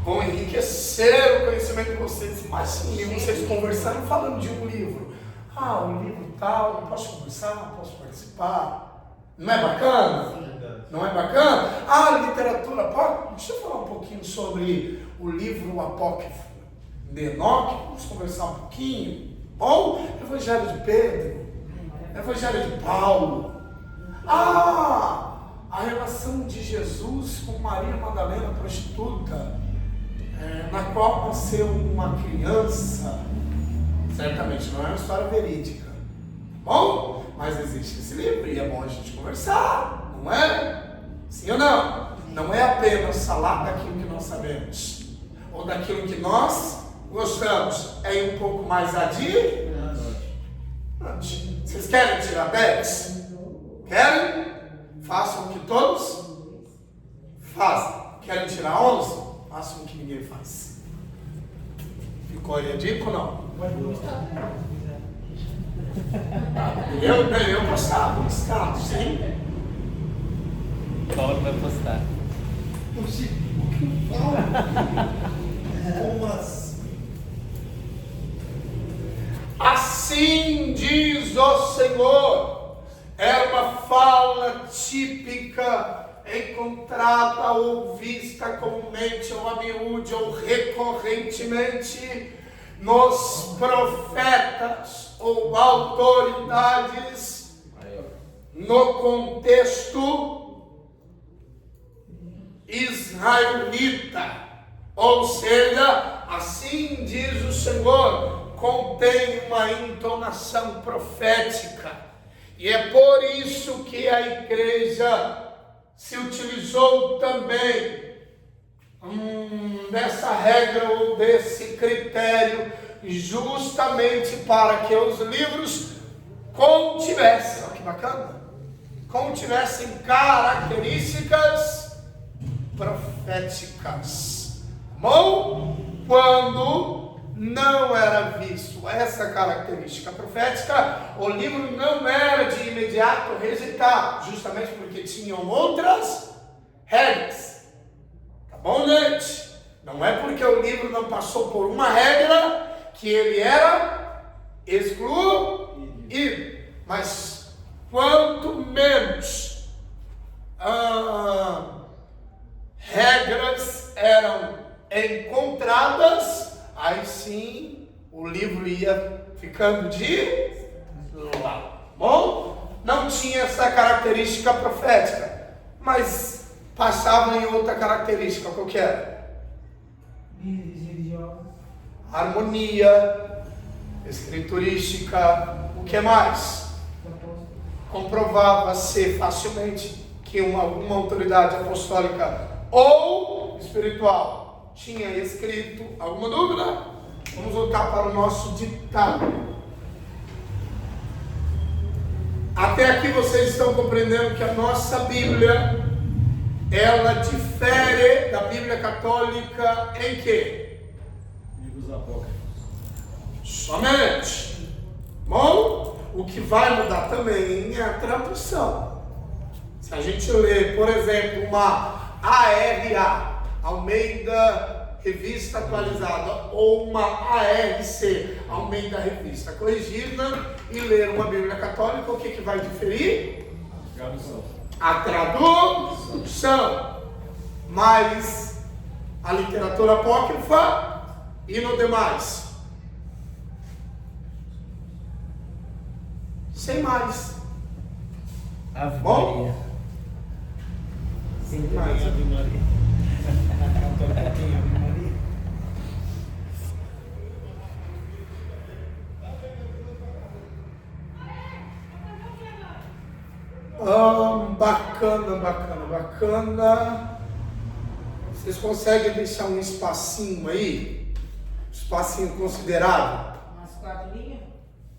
Vão enriquecer o conhecimento de vocês. Imagine vocês conversando, falando de um livro. Um livro tal, posso conversar, posso participar. Não é bacana? Não é bacana? Literatura, deixa eu falar um pouquinho sobre o livro apócrifo de Enoque. Vamos conversar um pouquinho. Bom, Evangelho de Pedro, Evangelho de Paulo. A relação de Jesus com Maria Madalena, prostituta, na qual nasceu uma criança. Certamente não é uma história verídica. Bom, mas existe esse livro e é bom a gente conversar, não é? Sim ou não? Não é apenas falar daquilo que nós sabemos ou daquilo que nós gostamos. É um pouco mais adiante. Vocês querem tirar 10? Querem? Façam o que todos fazem. Querem tirar 11? Façam o que ninguém faz. Ficou aí a dica ou não? Eu postava no status, sim. Paulo vai postar. Como assim? Assim diz o Senhor. Era uma fala típica, encontrada ou vista comumente ou a miúde ou recorrentemente nos profetas ou autoridades no contexto israelita. Ou seja, assim diz o Senhor, contém uma entonação profética. E é por isso que a igreja se utilizou também dessa regra ou desse critério, justamente para que os livros contivessem, olha que bacana, contivessem características proféticas. Bom, quando não era visto essa característica profética, o livro não era de imediato rejeitado, justamente porque tinham outras regras. Tá bom, gente? Não é porque o livro não passou por uma regra que ele era excluído. Mas quanto menos regras eram encontradas, aí sim o livro ia ficando de lado. Bom, não tinha essa característica profética, mas passava em outra característica qualquer. Religiosa. Harmonia, escriturística, o que mais? Comprovava-se facilmente que alguma autoridade apostólica ou espiritual tinha escrito. Alguma dúvida? Vamos voltar para o nosso ditado. Até aqui vocês estão compreendendo que a nossa Bíblia, ela difere da Bíblia católica em quê? Livros apócrifos. Somente. Bom, o que vai mudar também é a tradução. Se a gente ler, por exemplo, uma ARA, Almeida Revista Atualizada, ou uma ARC, Almeida Revista Corrigida, e ler uma Bíblia Católica, o que vai diferir? Tradução. A tradução. Mas a literatura apócrifa e no demais. Sem mais. Ave Bom? Maria. Sem mais. Ave Maria. Católica tem Ave Maria. Bacana. Vocês conseguem deixar um espacinho aí? Um espacinho considerável? Umas 4 linhas?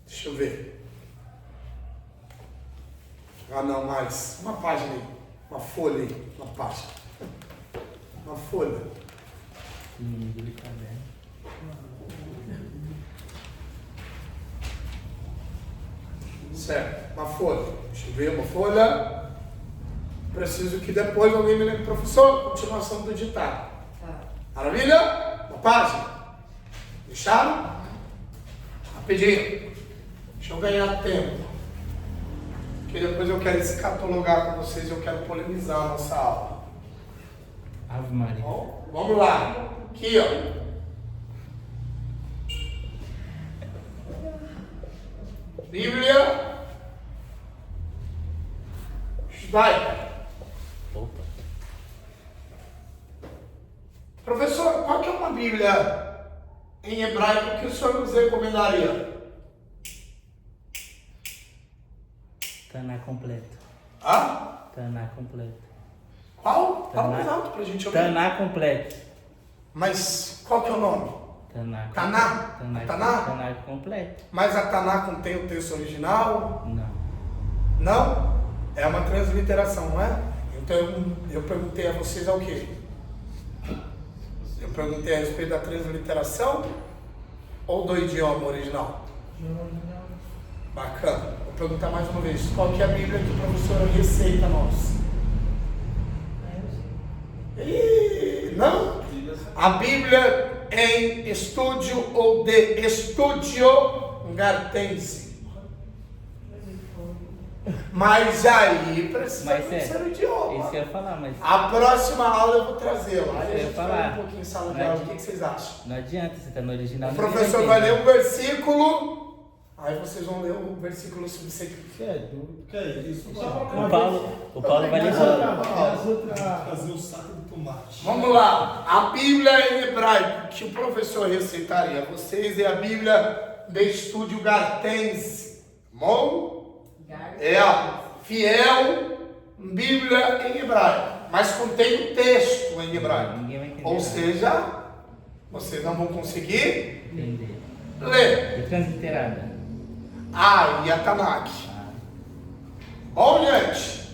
Deixa eu ver. Ah, não, mais. Uma página aí. Uma folha aí. Uma página. Uma folha. Inimigo de caderno. Certo. Uma folha. Deixa eu ver uma folha. Preciso que depois alguém me lembre, professor, continuação do ditado. Tá. Maravilha? Uma página. Deixaram? Rapidinho. Deixa eu ganhar tempo. Porque depois eu quero escatologar com vocês, eu quero polemizar a nossa aula. Ave Maria. Bom, vamos lá. Aqui, ó. Bíblia judaica. Opa. Professor, qual que é uma Bíblia em hebraico que o senhor nos recomendaria? Taná completo. Ah? Taná completo. Qual? Fala Taná. mais alto pra gente ouvir. Taná completo. Mas qual que é o nome? Taná. Taná? Taná? Taná completo. Mas a Taná contém o texto original? Não. Não? É uma transliteração, não é? Então eu perguntei a vocês ao quê? Eu perguntei a respeito da transliteração ou do idioma original? Bacana. Vou perguntar mais uma vez. Qual que é a Bíblia que o professor receita a nós? Não? A Bíblia em estúdio ou de estúdio gartense. Mas aí precisa ser o idioma. Isso que eu ia falar, mas A próxima aula eu vou trazê-la. Aí a Eu ia gente falar. fala um pouquinho em sala de Mas- aula. O que vocês acham? não adianta, você tá no original. O ninguém professor vai entender. ler um versículo, aí vocês vão ler o versículo subsequente. Que é doido? Que é isso? O Paulo vai ler As todo. outras. Fazer um saco de tomate. Vamos lá. A Bíblia em hebraico que o professor receitaria a vocês é a Bíblia de estúdio gartense. Bom? É a fiel Bíblia em hebraico, mas contém o texto em hebraico. Ninguém vai entender. Ou nada. seja, vocês não vão conseguir Entender. ler. E transliterada? e a Tanakh. Bom, gente?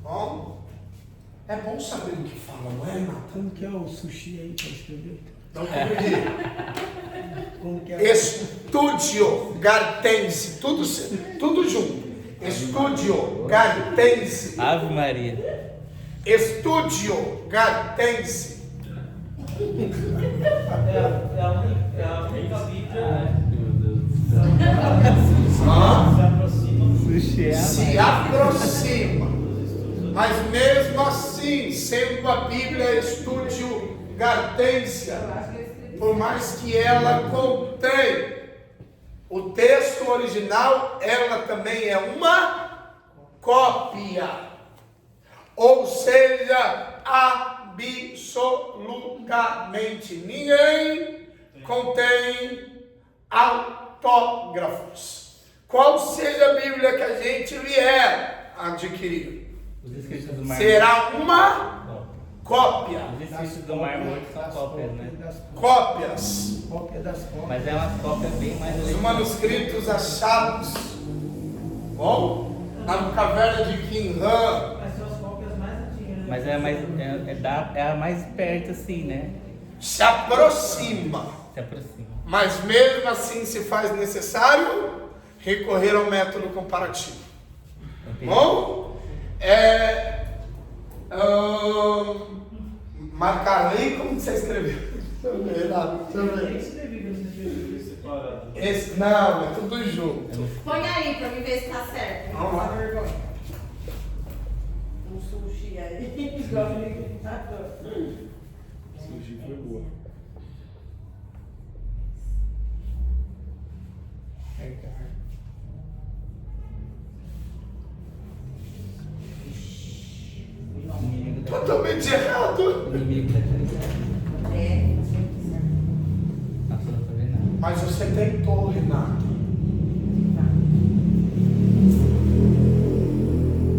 Bom? É bom saber o que fala, não é, Natan? Como que é o sushi aí para escrever? Não corrigir. Como que é? Estúdio Gartense, tudo junto. Estúdio Gartense. Ave Maria. Estúdio Gartense. É a única Bíblia Meu Deus. Ah, se aproxima Sushi é a se aproxima. Mas mesmo assim, sendo a Bíblia Estúdio Gartense, por mais que ela contém o texto original, ela também é uma cópia. Ou seja, absolutamente ninguém contém autógrafos. Qual seja a Bíblia que a gente vier adquirir, Os escritos do Mar será uma Morto. cópia. Os escritos do Mar Morto são cópias, né? Cópias. Cópia das cópias. Mas é uma cópia bem mais Os legal. manuscritos achados, bom, na caverna de Qumran, Mas são as cópias mais antigas, né? Mas é a mais perto assim, né? se aproxima. Se aproxima. Mas mesmo assim se faz necessário recorrer ao método comparativo. Bom? Marcarei, como você escreveu? Deixa eu ver, Renato, deixa eu ver. Esse da Bíblia, você escreveu separado. Não, é tudo junto. Põe aí pra mim ver se tá certo. Vamos lá. Um sushi aí. Sushi foi boa. Inimigo da- Totalmente errado. Inimigo da caridade. É. Nossa, eu não tô vendo nada. Mas você tentou, Renato.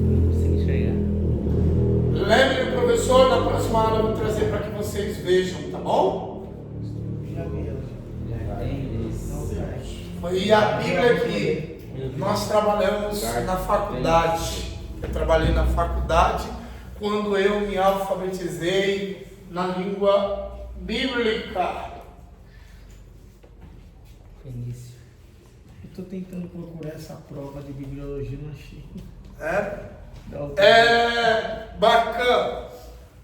Não consigo enxergar. Lembre, professor, na próxima aula eu vou trazer para que vocês vejam, tá bom? Já vi ela. Já tem isso. Foi a Bíblia que nós trabalhamos na faculdade. Eu trabalhei na faculdade quando eu me alfabetizei na língua bíblica. Fenício. Eu tô tentando procurar essa prova de bibliologia, não achei. É bacana.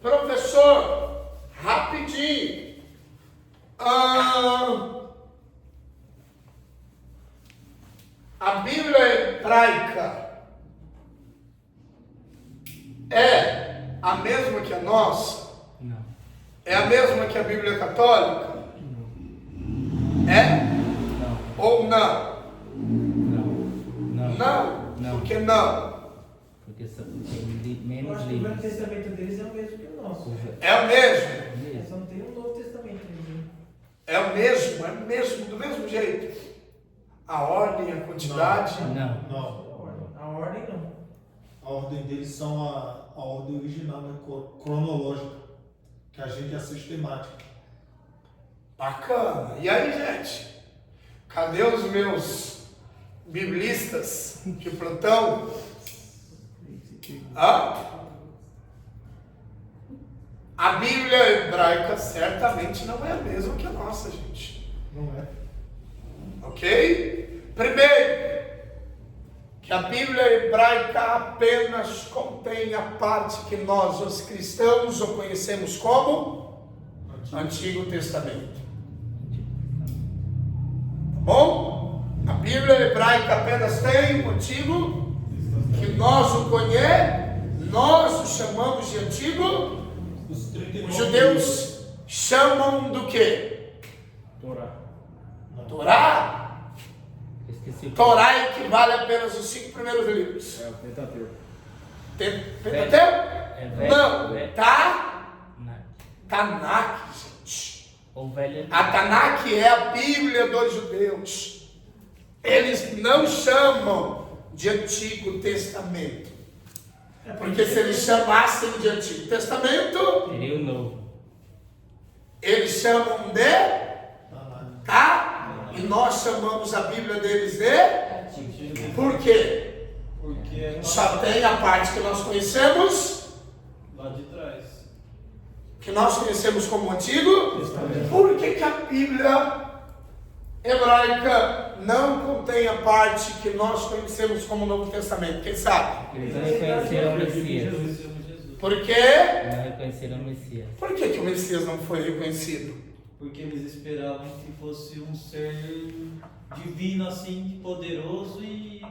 Professor, rapidinho. A Bíblia hebraica é a mesma que a nossa? Não. É a mesma que a Bíblia católica? É Não. ou não? Não. Não. Não. Não. Por que não? Porque tem Eu menos acho que o Velho livros. Testamento deles é o mesmo que o nosso. É o mesmo. Só não tem um Novo Testamento. Né? É o mesmo, do mesmo jeito. A ordem, a quantidade. Não. Não. A ordem não. A ordem deles são a ordem original, né? Cronológica. Que a gente é a sistemática. Bacana. E aí, gente? Cadê os meus biblistas de plantão? A Bíblia hebraica certamente não é a mesma que a nossa, gente. Não é? Ok? Primeiro, que a Bíblia hebraica apenas contém a parte que nós, os cristãos, o conhecemos como Antigo Testamento. Tá bom? A Bíblia hebraica apenas tem o Antigo, que nós o conhecemos, nós o chamamos de Antigo. Os 39 Os judeus chamam do quê? Torá. Torá. Esqueci o Torá equivale apenas aos 5 primeiros livros. É o Pentateuco. Pentateuco? É velho. Não, Velho. Tanakh, gente. Ou velho. A Tanakh é a Bíblia dos judeus. Eles não chamam de Antigo Testamento. Porque se eles chamassem de Antigo Testamento, Seria o novo. eles chamam de Tá? E nós chamamos a Bíblia deles de Antigo. Por quê? Porque é Só tem a parte que nós conhecemos, lá de trás. que nós conhecemos como Antigo. Por que que a Bíblia hebraica não contém a parte que nós conhecemos como Novo Testamento? Quem sabe? Eles não reconheceram o Messias. Jesus. Por quê? Não reconheceram o Messias. Por que que o Messias não foi reconhecido? Porque eles esperavam que fosse um ser divino, assim, poderoso, e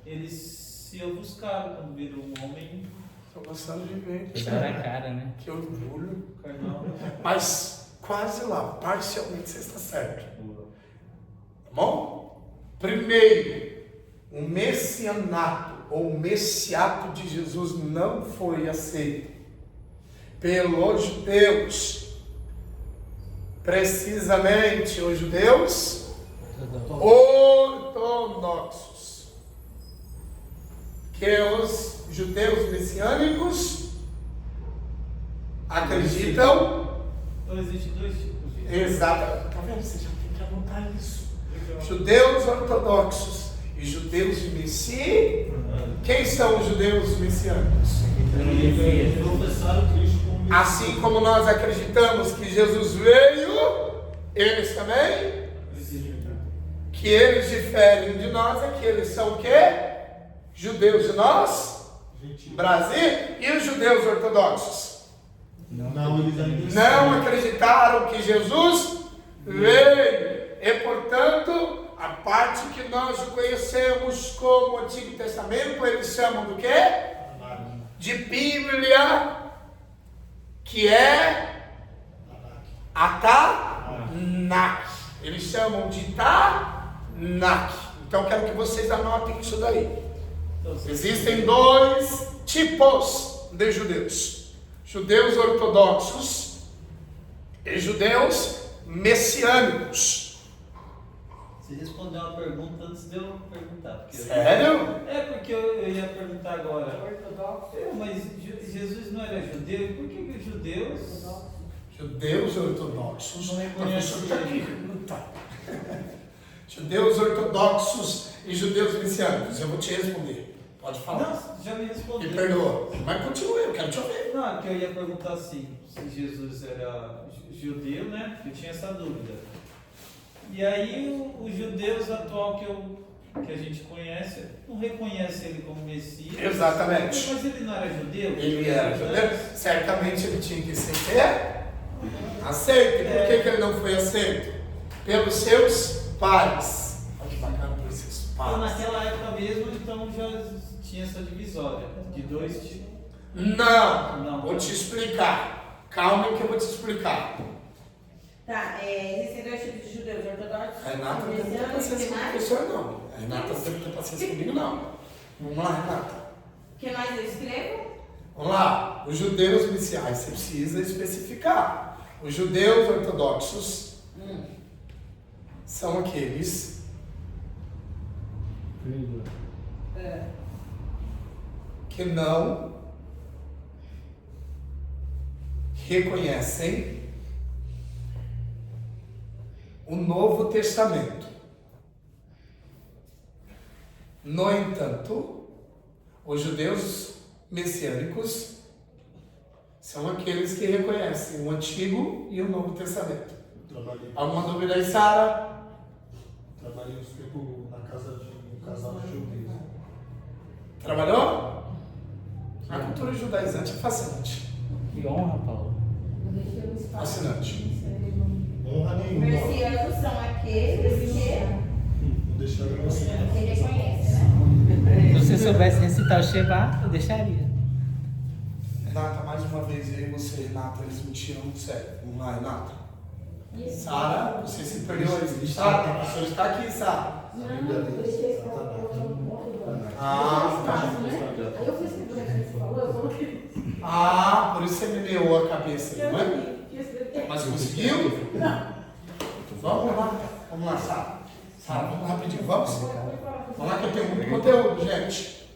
eles se ofuscaram quando viram um homem Estou gostando de ver. Pegaram a cara, né? Que orgulho. carnal. Mas quase lá, parcialmente você está certo. Tá bom? Primeiro, o messianato ou o messiato de Jesus não foi aceito pelos judeus. Precisamente os judeus ortodoxos. Que os judeus messiânicos acreditam. Então existem dois tipos de Exato. Tá vendo? Você já tem que anotar isso. Judeus ortodoxos e judeus de Messias. Quem são os judeus messiânicos? Professaram Cristo como Messias. Assim como nós acreditamos que Jesus veio, eles também, que eles diferem de nós, é que eles são o quê? Judeus de nós, Brasil, e os judeus ortodoxos. Não, eles ainda Não acreditaram que Jesus veio. E, portanto, a parte que nós conhecemos como Antigo Testamento, eles chamam do quê? De Bíblia, que é a Tanakh. Eles chamam de Tanakh. Então, quero que vocês anotem isso daí. Existem dois tipos de judeus: judeus ortodoxos e judeus messiânicos. Você respondeu uma pergunta antes de eu perguntar. Porque Sério? É porque eu ia perguntar agora. Ortodoxo. Mas Jesus não era judeu? Por que os judeus? Judeus ortodoxos. Não reconhece Professor, tá aqui. Não tá. Judeus ortodoxos e judeus messiânicos. Eu vou te responder. Pode falar. Não, já me respondeu. Me perdoa. Mas continue, eu quero te ouvir. Não, que eu ia perguntar assim, se Jesus era judeu, né? Eu tinha essa dúvida. E aí os judeus atual que a gente conhece, não reconhece ele como Messias. Exatamente. Mas ele não era judeu? Ele era judeu. Certamente ele tinha que ser aceito. E por que ele não foi aceito? Pelos seus pais. Olha que bacana, pelos seus Então, pais. naquela época mesmo, então já tinha essa divisória de dois tipos. Não, vou te explicar. Calma que eu vou te explicar. Tá, existem dois tipos de judeus ortodoxos. A Renata não deve ter messiânicos paciência e com o mais. professor, não. A Renata não deve ter paciência comigo, não. Vamos lá, Renata. O que mais eu escrevo? Vamos lá. Os judeus messiais, você precisa especificar. Os judeus ortodoxos são aqueles que não reconhecem o Novo Testamento. No entanto, os judeus messiânicos são aqueles que reconhecem o Antigo e o Novo Testamento. Alguma dúvida aí, Sara? Trabalhei uns tempo na casa de um casal de judeus. Trabalhou? A cultura judaizante é fascinante. Que honra, Paulo. Fascinante. Honra nenhuma. Messianos são aqueles que Não deixaram você. reconhecem, né? Se você soubesse recitar o Sheba, eu deixaria. Renata, mais uma vez, eu e você, Renata, eles me tiram do sério. Vamos lá, Renata. Sara, você se perdeu aí. Sara, a professora está aqui, Sara. Ah, tá. Aí eu fiz o que você falou, eu coloquei. Ah, por isso você me meou a cabeça, não é? Mas conseguiu? Vamos lá, Sara. Sara, vamos rapidinho, vamos? Vamos lá que eu tenho muito conteúdo, gente.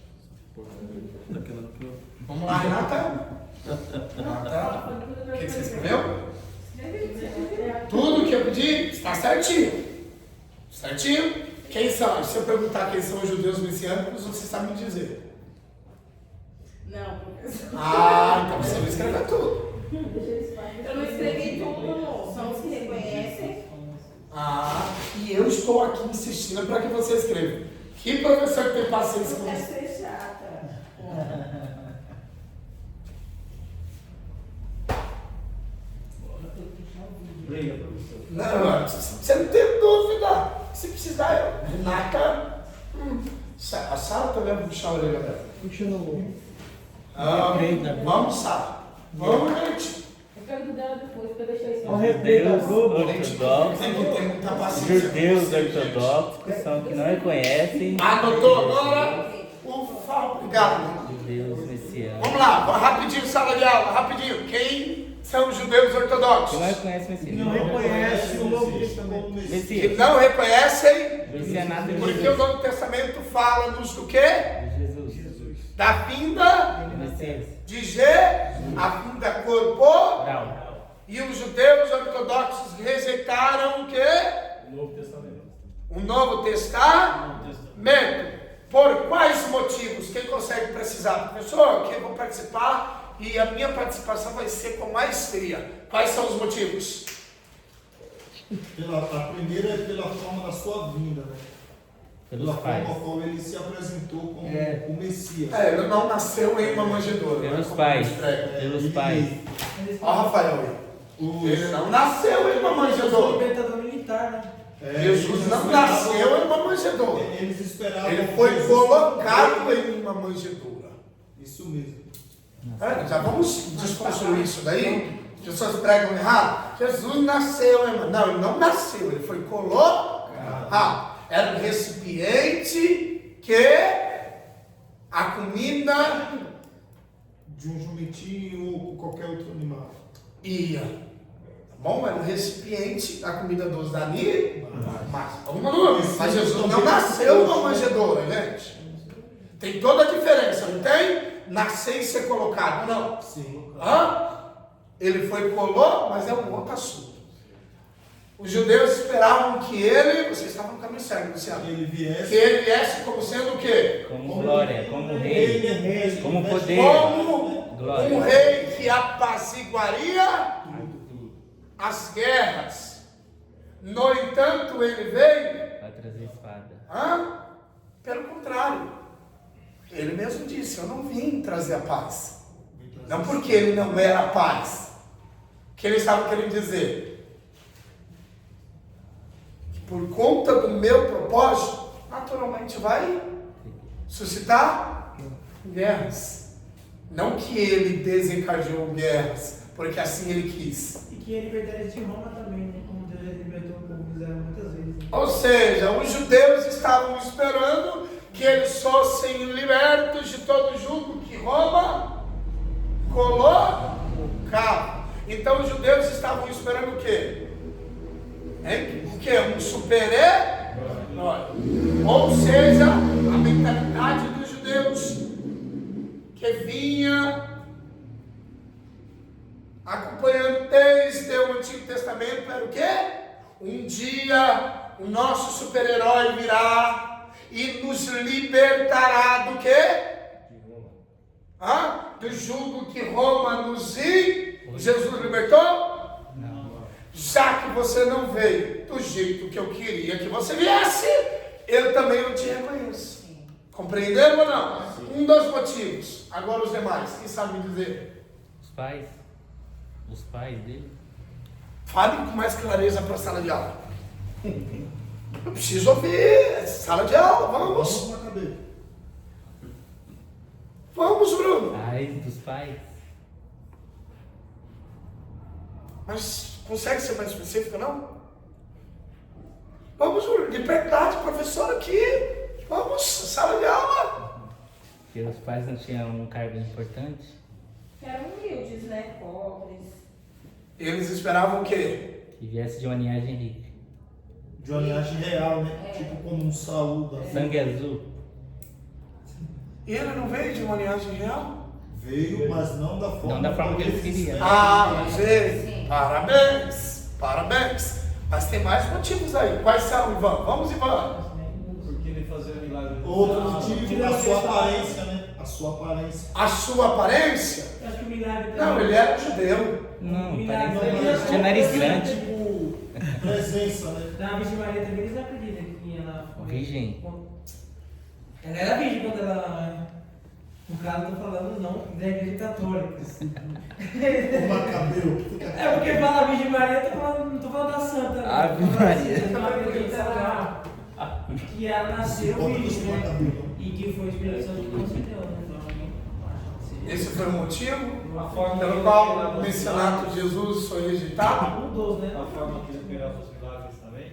Vamos lá, Renata. Renata, o que você escreveu? Tudo que eu pedi está certinho. Certinho? Quem são? se eu perguntar quem são os judeus messiânicos, você sabe me dizer. Não, professor. Ah, então você não escreveu tudo. Eu não escrevi tudo, são os que reconhecem. Ah, e eu estou aqui insistindo para que você escreva. Que professor que tem paciência Eu com quero você? ser chata. Leia, professor. Não, você não tem dúvida. Se precisar, eu. Renata. A Sara também vai puxar a orelha dela. Puxa no Vamos, Sara. Vamos, gente. Eu quero dela depois, porque eu deixei isso. Ao respeito ao grupo. Ortodoxos, Tem que ter muita paciência. judeus com você, gente. ortodoxos são que não reconhecem. Anotou agora? Ufa, obrigado. Judeus messiânicos. Vamos lá, rapidinho, sala de aula, rapidinho. Quem são os judeus Que ortodoxos? não reconhecem Messias. Não reconhece o Novo Testamento. Que Messias. não reconhecem, Messianato de porque o Jesus. Novo Testamento fala-nos do quê? De Jesus. Da vinda Messias. de a vinda corporal. Brau. E os judeus ortodoxos rejeitaram o quê? O Novo Testamento. O Novo Testamento. Por quais motivos? Quem consegue precisar? Professor, que eu vou participar e a minha participação vai ser com maestria. Quais são os motivos? A primeira é pela forma da sua vinda, né? Pelos Pela pais. forma como ele se apresentou como É. o Messias. Ele não nasceu em uma manjedoura. Pelos como pais. nos prega. Pelos Ele pais. Eles Ó, Rafael aí. Os- Ele não nasceu em uma são manjedoura. libertador militar, né? Jesus eles não esperavam- nasceu em uma manjedoura. Eles esperavam. Ele foi Jesus- colocado em uma manjedoura. Isso mesmo. Já vamos desconstruir isso daí? As pessoas pregam errado. Jesus nasceu, irmão. Não, ele não nasceu, ele foi colocado. Era um recipiente que a comida De um jumentinho ou qualquer outro animal. ia. Tá bom? Era um recipiente, a comida dos Dani. Mas Jesus não nasceu numa manjedoura, gente. Tem toda a diferença, não tem? Nascer e ser colocado, não. Sim. Ele foi colocado, mas é um outro assunto. Os judeus esperavam que ele, vocês estavam no caminho certo, Luciano, Ele viesse. que ele viesse como sendo o quê? Como glória, como rei, como poder. Como Glória. um rei que apaziguaria as guerras. No entanto, ele veio, Para trazer espada. pelo contrário. Ele mesmo disse, eu não vim trazer a paz. Não porque ele não era a paz. O que ele estava querendo dizer? Que por conta do meu propósito, naturalmente vai suscitar guerras. Não que ele desencadeou guerras, porque assim ele quis. E que ele libertaria de Roma também, né? Como Deus libertou o povo de Israel muitas vezes. Né? Ou seja, os judeus estavam esperando que eles fossem libertos de todo jugo que Roma colocava. Então os judeus estavam esperando o quê? O quê? Um super-herói. Ou seja, a mentalidade dos judeus que vinha acompanhando desde o Antigo Testamento era o quê? Um dia o nosso super-herói virá e nos libertará do quê? Do jugo que Roma nos Jesus libertou? Não. Já que você não veio do jeito que eu queria que você viesse, eu também não te reconheço. Compreenderam ou não? Um dos motivos. Agora os demais, quem sabe me dizer? Os pais. Os pais dele. Fale com mais clareza para a sala de aula. Eu preciso ouvir. Sala de aula, vamos. Na cadeira. Vamos, Bruno. Pais dos pais. Mas consegue ser mais específico, não? Vamos, Bruno. Liberdade, professor aqui. Vamos, sala de aula. Porque os pais não tinham um cargo importante. Que eram humildes, né? Pobres. Eles esperavam o quê? Que viesse de uma linhagem rica. De uma linhagem real, né? Tipo como um Saúl da Sangue azul. E ele não veio de uma linhagem real? Veio, mas não da forma, Não da forma que eles queriam. Mas ele, Sim. parabéns. Mas tem mais motivos aí. Quais são, Ivan? Vamos, Ivan. Porque ele outro motivo, a sua aparência, né? A sua aparência. A sua aparência? Eu acho que o milagre Não, também. ele era judeu. Não, Milagre parece também. que tinha nariz grande. Tipo, presença, né? Na Virgem Maria também eles acreditam que tinha lá. Virgem. Ela era virgem quando ela. No caso, eu tô falando não da igreja católica. O Macabeu. É porque fala Virgem Maria, não tô falando da Santa. Né? Ave Tô falando Maria. assim, não acredita lá. Que ela nasceu virgem, né? E que foi a inspiração que concedeu, né? Então, acho que seria. Esse foi o motivo A forma pelo que qual ele o mencionado de Jesus foi rejeitado, Um dos, né? A forma que ele operava os milagres também.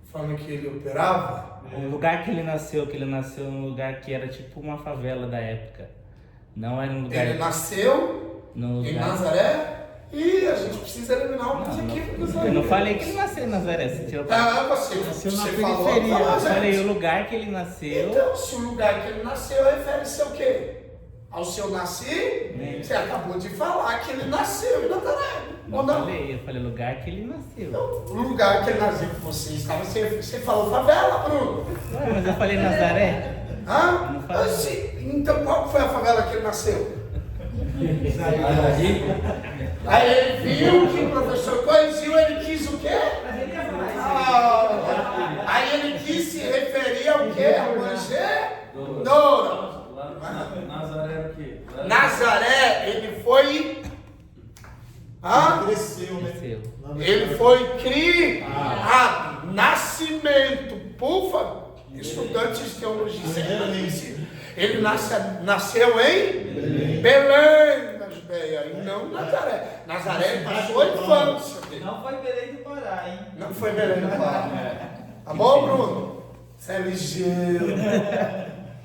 a forma que ele operava. O lugar que ele nasceu num lugar que era tipo uma favela da época. Não era um lugar. Ele nasceu num em lugar... Nazaré e a gente precisa eliminar alguns Não, equívocos eu aí. não falei que ele nasceu em Nazaré, você tirou pra... Você na falou, periferia. falou, Eu falei gente. o lugar que ele nasceu. Então, se o lugar que ele nasceu refere-se ao quê? Ao seu nasci? Você acabou de falar que ele nasceu em Nazaré. Não, Ou não? eu falei o lugar que ele nasceu. Então, o lugar que ele nasceu, você falou favela, Bruno. Ué, mas eu falei Nazaré. Hã? Não falei. Então qual foi a favela que ele nasceu? Aí ele viu que o professor corrigiu, ele quis o quê? Mas ele ia falar isso. Aí ele quis se referir ao quê? Ao manjedoura. Nazaré era o quê? Nazaré, ele foi. Cresceu, né? Nasceu. Ele foi criado. Nascimento. Pufa, estudantes de teologia. Ele nasceu em Belém, na Judeia, e não em Nazaré. Nazaré passou a infância dele. Não foi Belém do Pará, hein? Não foi Belém do Pará. Tá bom, Bruno? Você é ligeiro.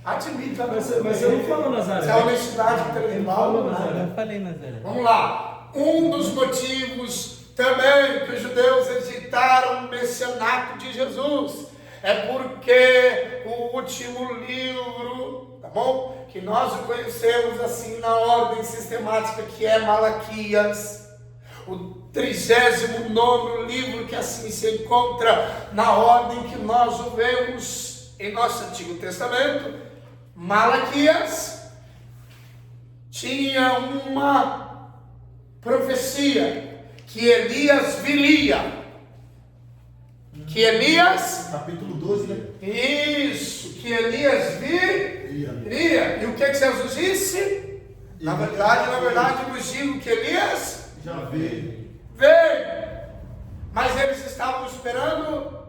Admita. Mas você não falou Nazaré. Isso é honestidade intelectual. Eu falei Nazaré. Vamos lá. Um dos motivos também que os judeus rejeitaram o messianato de Jesus é porque o último livro, tá bom? Que nós o conhecemos assim na ordem sistemática, que é Malaquias, o 39º livro que assim se encontra na ordem que nós o vemos em nosso Antigo Testamento. Malaquias tinha uma profecia que Elias viria. Que Elias... Capítulo 12, né? Isso, que Elias viria. E o que Jesus disse? Na verdade, nos digo que Elias Já veio. veio. Mas eles estavam esperando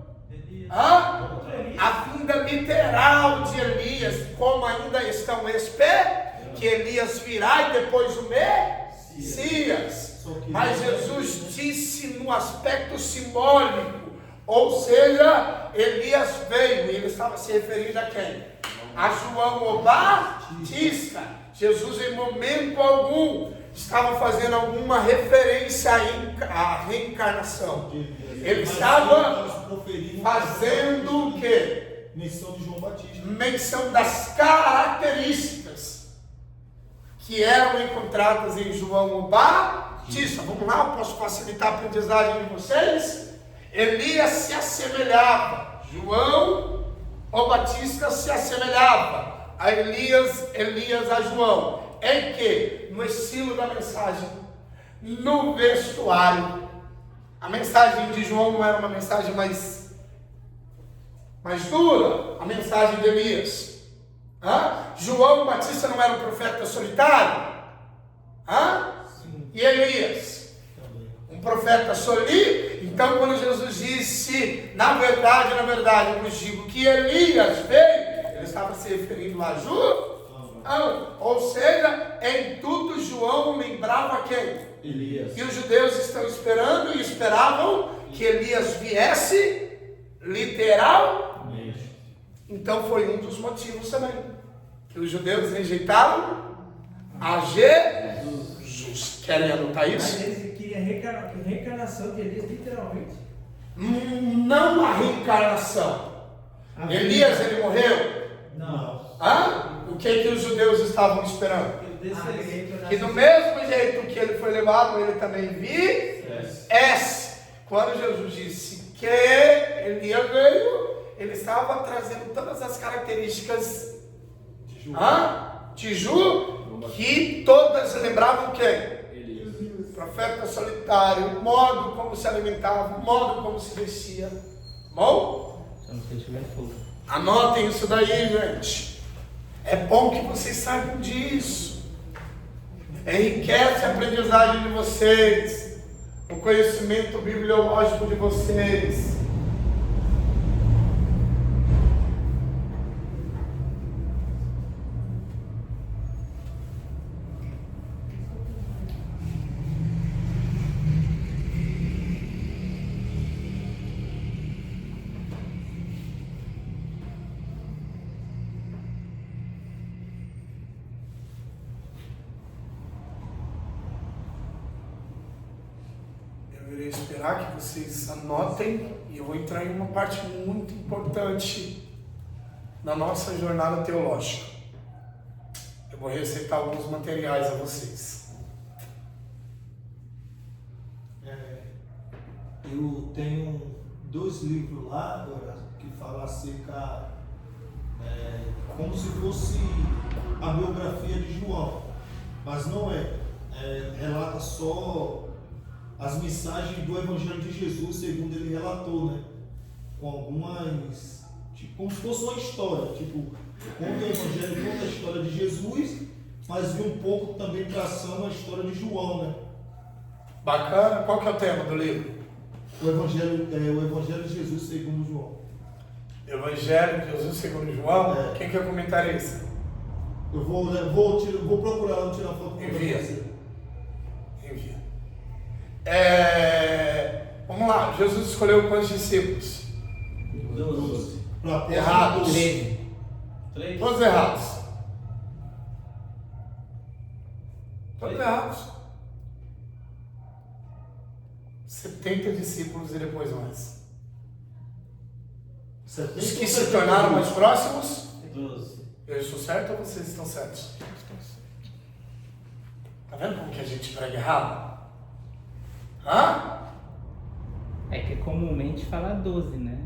a vinda literal de Elias, como ainda estão esperando que Elias virá e depois o Messias. Mas Jesus disse no aspecto simbólico, ou seja, Elias veio, e ele estava se referindo a quem? A João o Batista. Jesus em momento algum estava fazendo alguma referência à reencarnação. Ele estava fazendo o quê? Menção de João Batista. Menção das características que eram encontradas em João o Batista. Vamos lá, eu posso facilitar a aprendizagem de vocês? Elias se assemelhava, João o Batista se assemelhava a Elias a João. Em que? No estilo da mensagem, no vestuário. A mensagem de João não era uma mensagem mais dura, a mensagem de Elias. João Batista não era um profeta solitário? E Elias? Um profeta solitário? Então, quando Jesus disse, na verdade, eu vos digo que Elias veio, ele estava se referindo a João. Ou seja, em tudo João lembrava quem? Elias. E os judeus estão esperando e esperavam que Elias viesse literalmente. Então foi um dos motivos também que os judeus rejeitaram a Jesus. Querem anotar isso? Mas eles queriam a reencarnação de Elias, literalmente. Não a reencarnação. Elias, ele morreu? Não. O que os judeus estavam esperando? Ah, Que do mesmo jeito que ele foi levado, ele também viesse. Quando Jesus disse que Elias veio, ele estava trazendo todas as características de Ju, que todas lembravam quem? Profeta solitário, o modo como se alimentava, o modo como se vestia. Bom? Só não sei se tiver fogo. Anotem isso daí, gente. É bom que vocês saibam disso. Enriquece a aprendizagem de vocês, o conhecimento bibliológico de vocês. Eu irei esperar que vocês anotem e eu vou entrar em uma parte muito importante na nossa jornada teológica. Eu vou recitar alguns materiais a vocês. Eu tenho 2 livros lá agora que falam acerca, como se fosse a biografia de João, mas não é. Relata só as mensagens do Evangelho de Jesus, segundo ele relatou, né? Com algumas, tipo, como se fosse uma história, tipo, conta o Evangelho, conta a história de Jesus, mas vi um pouco também traçando a história de João, né? Bacana. Qual que é o tema do livro? O Evangelho de Jesus segundo João. Evangelho de Jesus segundo João. É. Quem que é o comentarista? Eu vou procurar lá, tirar foto para Envia. você. Envia. Vamos lá. Jesus escolheu quantos discípulos? 12. Errados. 13. 3. Todos errados. Todos errados. 70 discípulos e depois mais. Os que se tornaram mais próximos, 12. eu estou certo ou vocês estão certos? Tá vendo como que a gente prega errado? Hã? É que comumente fala 12, né?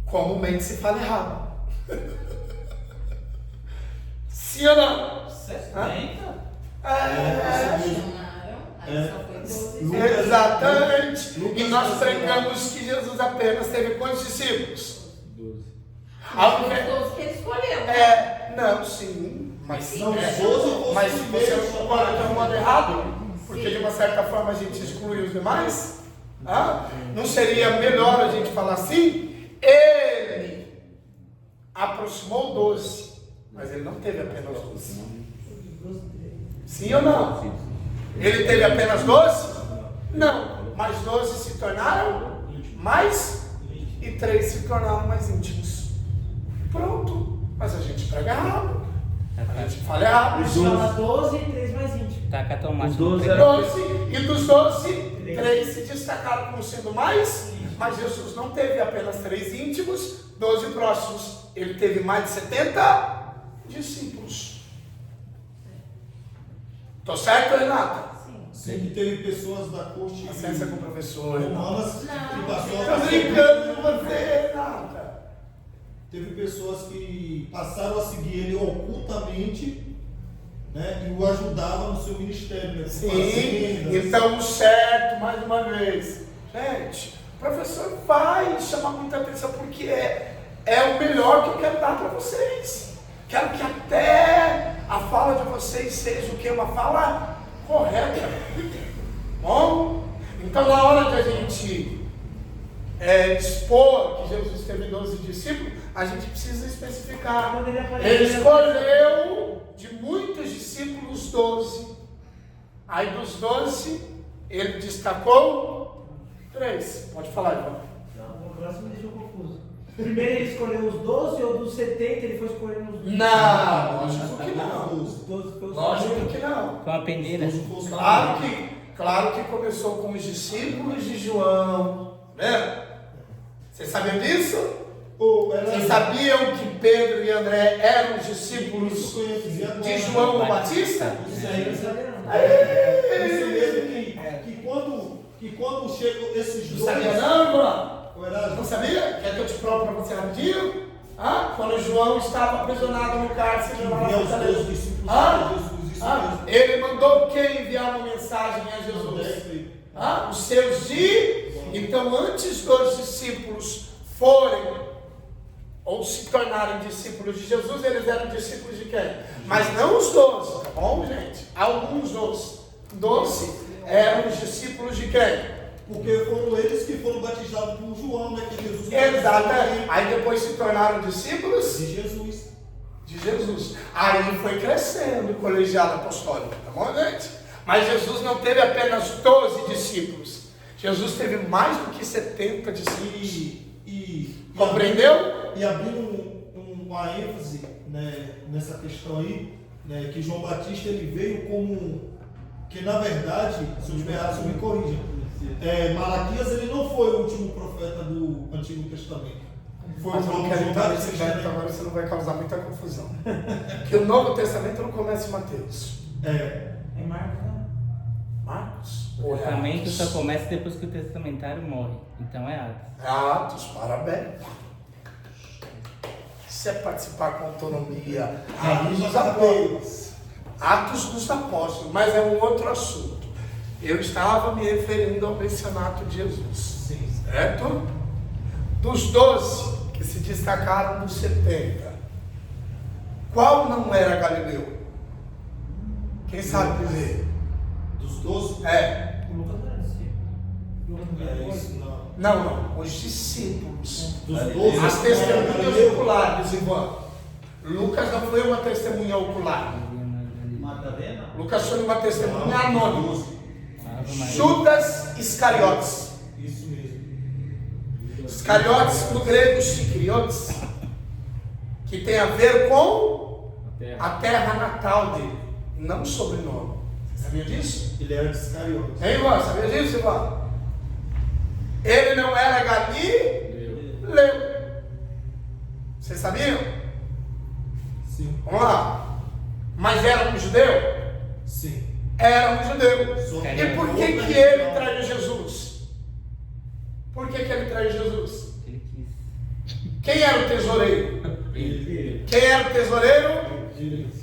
Comumente se fala errado. Sim ou não? 70? Aí só foi 12. Exatamente. Lucas E nós 19. pregamos que Jesus apenas teve quantos discípulos? 12. Ao Os invés- 12 que ele escolheu. Não, sim. Mas, Não, os 12 foram mas os você primeiros. não concorda que é um modo errado? Porque de uma certa forma a gente exclui os demais? Não seria melhor a gente falar assim? Ele aproximou 12, mas ele não teve apenas 12. Sim ou não? Ele teve apenas 12? Não, mas 12 se tornaram mais e 3 se tornaram mais íntimos. Pronto, mas a gente prega errado, a gente fala errado. Mas fala 12 e 3 mais íntimos. Taca tomate Os no 12 pregador. 12, e dos 12, 3 se destacaram como sendo mais, mas Jesus não teve apenas 3 íntimos, 12 próximos. Ele teve mais de 70 discípulos. Tô certo, Renata? Sim, que teve pessoas da corte Paciência com o professor, Renata. romanas que passou Tô brincando com você, Renata. Teve pessoas que passaram a seguir ele ocultamente, né, e o ajudavam no seu ministério, né, com Sim, fazendas. então o certo, mais uma vez. Gente, o professor vai chamar muita atenção porque é o melhor que eu quero dar para vocês. Quero que até a fala de vocês seja o que? Uma fala correta. Bom? Então na hora de a gente expor que Jesus teve 12 discípulos, a gente precisa especificar. Quando ele Ele apareceu, escolheu de muitos discípulos 12. Aí dos 12, ele destacou 3. Pode falar, Ivan. Não, o próximo me deixou confuso. Primeiro ele escolheu os 12 ou dos 70 ele foi escolhendo os 12? Não, lógico que não. Os 12 foi os Lógico que não. Com a peneira. Claro que começou com os discípulos de João. Né? Vocês sabiam disso? Vocês sabiam que Pedro e André eram os discípulos de João o Batista? Isso aí eu não sabia não. Isso mesmo que quando chegam esses Não dois. sabia não, irmão? Não sabia? Quer que eu te prove para você rapidinho? Quando João estava aprisionado no cárcere, ele mandou quem enviar uma mensagem a Jesus? Os seus Então, antes dos discípulos forem ou se tornarem discípulos de Jesus, eles eram discípulos de quem? Mas não os 12, tá bom, gente? Alguns dos 12 eram os discípulos de quem? Porque foram eles que foram batizados por João, né? Que Jesus Exatamente. Aí depois se tornaram discípulos de Jesus. De Jesus. Aí foi crescendo o colegiado apostólico, tá bom, gente? Mas Jesus não teve apenas 12 discípulos. Jesus teve mais do que 70 discípulos. Compreendeu? E abrindo uma ênfase, né, nessa questão aí, né, que João Batista ele veio como que na verdade, se eu estiver errado, me corrija. Malaquias ele não foi o último profeta do Antigo Testamento. Foi Mas eu não quero entrar nesse mérito agora, você não vai causar muita confusão. Porque o Novo Testamento não começa em Mateus. É Marcos, né? Marcos? O testamento só começa depois que o testamentário morre. Então é Atos. Atos, parabéns. Isso é participar com autonomia. Atos dos Apóstolos. Atos dos Apóstolos, mas é um outro assunto. Eu estava me referindo ao mencionato de Jesus. Sim. Certo? Dos 12 que se destacaram dos 70, qual não era Galileu? Quem sabe dizer? Dos 12? O Lucas não era discípulo. Lucas não era Isso discípulo. não. Não, os discípulos. Dos 12? As testemunhas oculares, Ivan. Lucas não foi uma testemunha ocular. Madalena? Lucas foi uma testemunha anônima. Ave Maria. Judas Iscariotes. Isso mesmo. Iscariotes, no grego, chicriotes, que tem a ver com a terra natal dele, não o sobrenome. Você sabia disso? Ele era de Iscariotes. Hein, Ivan? Sabia disso, Ivan? Ele não era Galileu. Vocês sabiam? Sim. Vamos lá. Mas era um judeu? Sim. Era um judeu. Só E por que que ele traiu Jesus? Por que que ele traiu Jesus? Ele quis. Quem era o tesoureiro? Ele. Quem era o tesoureiro? Ele.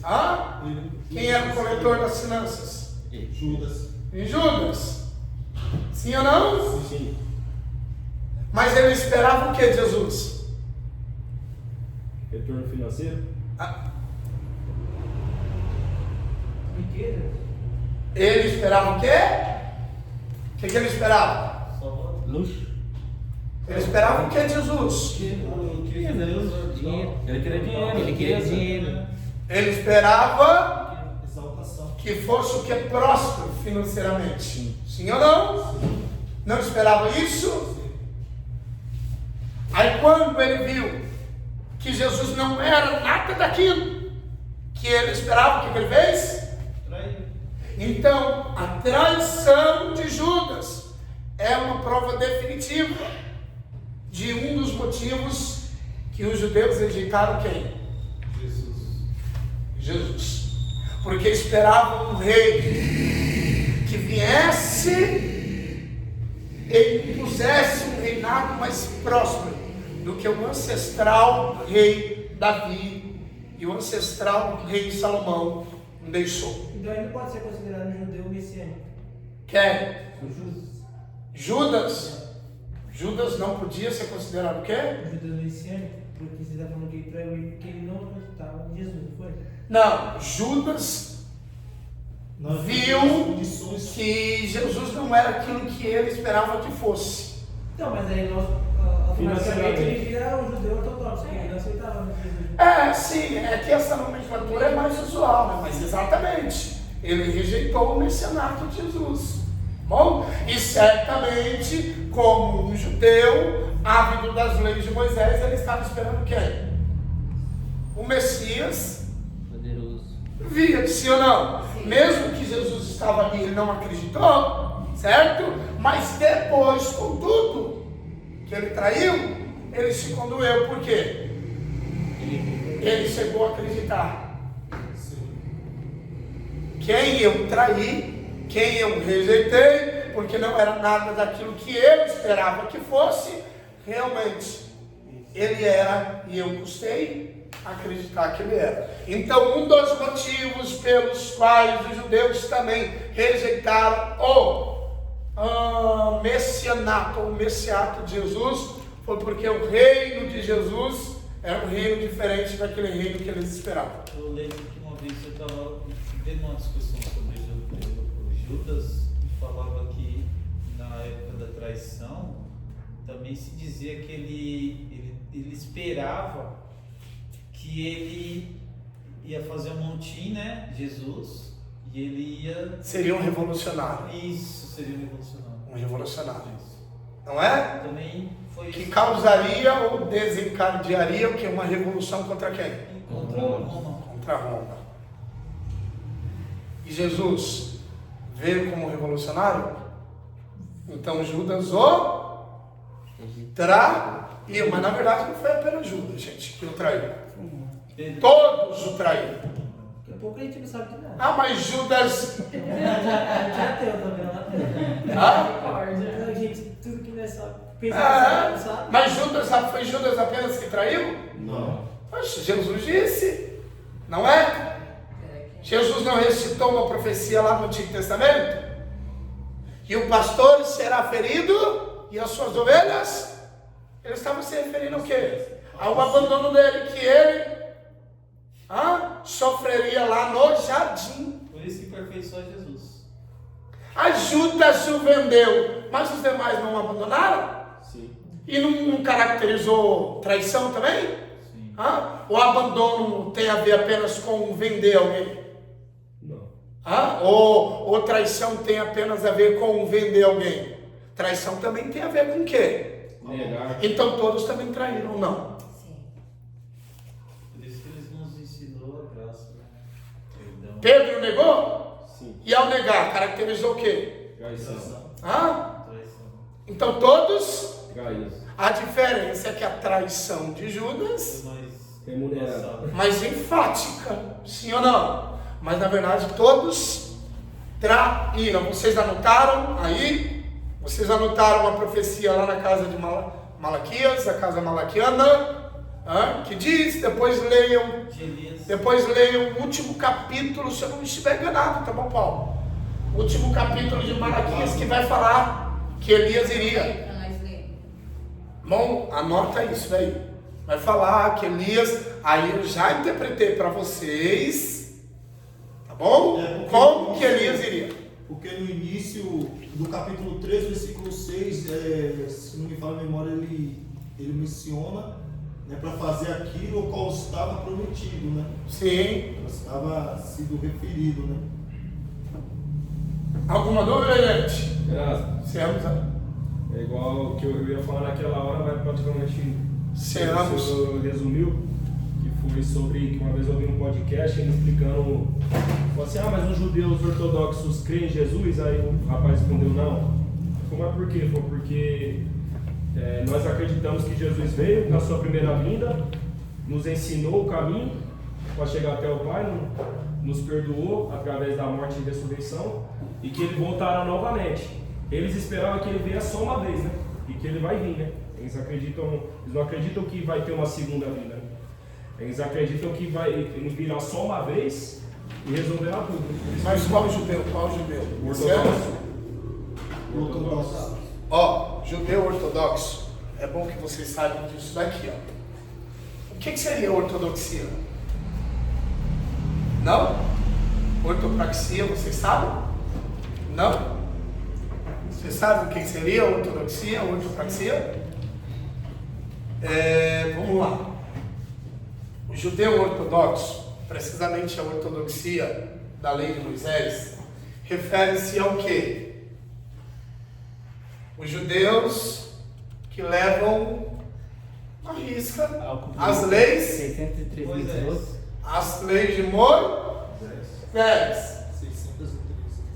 Quem era o coletor das finanças? Judas. Judas. Sim ou não? Sim. Mas ele esperava o que de Jesus? Retorno financeiro? Riqueza. Ele esperava o quê? O que ele esperava? Luxo. Ele esperava o que de Jesus? Dinheiro. Ele queria dinheiro. Ele queria dinheiro. Ele esperava Exaltação. que fosse o que? Próspero financeiramente. Sim ou não? Não esperava isso? Aí quando ele viu que Jesus não era nada daquilo que ele esperava, o que ele fez? Então, a traição de Judas é uma prova definitiva de um dos motivos que os judeus rejeitaram quem? Jesus. Porque esperavam um rei que viesse e impusesse um reinado mais próspero do que o ancestral rei Davi e o ancestral rei Salomão deixou. Então ele não pode ser considerado um judeu messiânico. Quem? Judas não podia ser considerado o quê? Um judeu messiânico, porque você está falando que ele traiu ele porque ele não acreditava em Jesus, não foi? Não, Judas Nós viu condições que Jesus não era aquilo que ele esperava que fosse. Então, mas aí nós automaticamente ele vira um judeu ortodoxo, porque ele não aceitava Jesus. Sim, é que essa nomenclatura é mais usual, né? Mas exatamente, ele rejeitou o messianato de Jesus. Bom, e certamente, como um judeu ávido das leis de Moisés, ele estava esperando quem? O Messias Poderoso. via, sim ou não? Mesmo que Jesus estava ali, ele não acreditou, certo? Mas depois, contudo, que ele traiu, ele se condoeu, por quê? Ele chegou a acreditar. Quem eu traí, quem eu rejeitei, porque não era nada daquilo que eu esperava que fosse, realmente ele era, e eu custei acreditar que ele era. Então, um dos motivos pelos quais os judeus também rejeitaram o messianato, o messiato de Jesus, foi porque o reino de Jesus era um reino diferente daquele reino que eles esperavam. Eu lembro que uma vez eu estava vendo uma discussão sobre Judas e falava que na época da traição também se dizia que ele esperava que ele ia fazer um montim, né, Jesus, e ele ia... Seria um revolucionário. Isso, seria um revolucionário. Um revolucionário. Isso. Não é? Também foi Que isso. causaria ou desencadearia o que? Uma revolução contra quem? Contra Roma. Contra Roma. E Jesus veio como revolucionário? Então Judas o traiu. Mas na verdade não foi apenas Judas, gente, que o traiu. Pedro. Todos o traíram. Daqui a pouco a gente não sabe de nada. Ah, mas Judas... Já teu também, não teu. Ah? A gente, tudo que nós sabe, pensa que sabe. Mas Judas, foi Judas apenas que traiu? Não. Poxa, Jesus disse, não é? Jesus não recitou uma profecia lá no Antigo Testamento? E o pastor será ferido e as suas ovelhas? Ele estava se referindo ao quê? Ao abandono dele, que ele sofreria lá no jardim. Por isso que aperfeiçoou Jesus. A Judas o vendeu, mas os demais não abandonaram? Sim. E não caracterizou traição também? Sim. O abandono tem a ver apenas com vender alguém? Não. Ou traição tem apenas a ver com vender alguém? Traição também tem a ver com o quê? Negar. Então todos também traíram ou não? Sim. Por isso que eles nos ensinou a graça, né? Perdão. Pedro negou? Sim. E ao negar, caracterizou o quê? Traição. Traição. Então todos, Traição. a diferença é que a traição de Judas Foi mais Remunerado. passado. mais enfática, sim ou não? Mas na verdade todos traíram. Vocês anotaram aí? Vocês anotaram uma profecia lá na casa de Malaquias, a casa malaquiana, que diz, depois leiam De Elias. o último capítulo, se eu não estiver enganado, tá bom, Paulo? O último capítulo de Malaquias que vai falar que Elias iria. Pra nós ler. Bom, anota isso aí. Vai falar que Elias, aí eu já interpretei para vocês, tá bom? Como que Elias iria. Porque no início do capítulo 3, versículo 6, se não me falha a memória, ele menciona, né, para fazer aquilo ao qual estava prometido, né? Sim. Estava sido referido, né? Alguma dúvida, gente? Graças. Seamos. É igual o que eu ia falar naquela hora, mas praticamente Seamos. o senhor resumiu, que foi sobre que uma vez eu ouvi um podcast ele explicando, falou assim, mas os judeus ortodoxos creem em Jesus? Aí o rapaz respondeu, não. Falei, mas por quê? Foi porque nós acreditamos que Jesus veio na sua primeira vinda, nos ensinou o caminho para chegar até o Pai, nos perdoou através da morte e ressurreição, e que ele voltará novamente. Eles esperavam que ele viesse só uma vez, né? E que ele vai vir, né? Eles não acreditam que vai ter uma segunda vinda, né? Eles acreditam que ele virá só uma vez e resolverá tudo. Mas qual judeu? Qual judeu? O Certo? ortodoxo. Ó, judeu ortodoxo. É bom que vocês saibam disso daqui, ó. O que seria ortodoxia? Não? Ortopraxia, vocês sabem? Não? Vocês sabem o que seria ortodoxia, ortopraxia? Vamos lá. O judeu ortodoxo, precisamente a ortodoxia da lei de Moisés, refere-se ao quê? Os judeus que levam à risca as leis, 603 mitzvot, as leis de Moisés,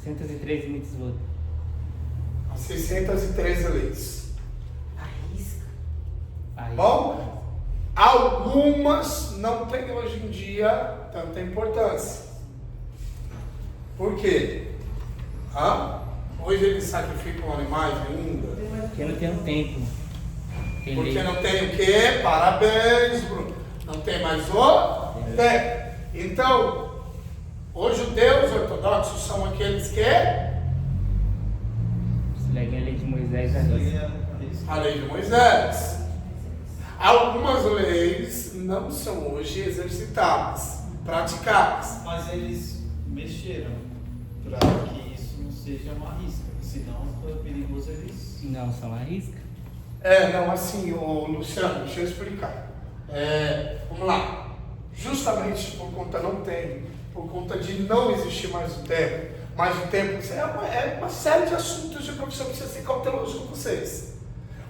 603 mitzvot. as 613 leis. Arrisca. Aí, Bom, algumas não têm hoje em dia tanta importância. Por quê? Hoje eles sacrificam animais ainda. porque não tem um tempo. Tem Porque lei. não tem o quê? Parabéns, Bruno. Não tem mais o tempo. Então, os judeus ortodoxos são aqueles que Seguem a lei de Moisés a Isso risca. aí é isso. a lei de Moisés. Algumas leis não são hoje exercitadas, praticadas. Mas eles mexeram para que isso não seja uma risca, senão é perigoso eles. Não são a risca. Não, assim, ô Luciano, deixa eu explicar. Vamos lá. Justamente por conta por conta de não existir mais o tempo, é uma série de assuntos de professor precisa ser cauteloso com vocês.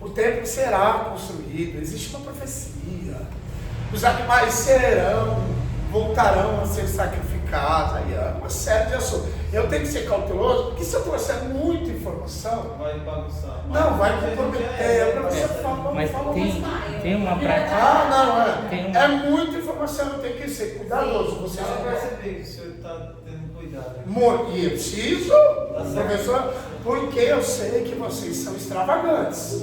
O templo será construído, existe uma profecia. Os animais voltarão a ser sacrificados. Aí é uma série de assuntos. Eu tenho que ser cauteloso, porque se eu trouxer muita informação, Vai bagunçar. não, vai Mas comprometer. Para você falar, Mas fala tem uma prática. Não. Tem É muita informação, eu tenho que ser cuidadoso. Você Você já já vai percebeu que o senhor está tendo cuidado. E eu preciso, professor, porque eu sei que vocês são extravagantes.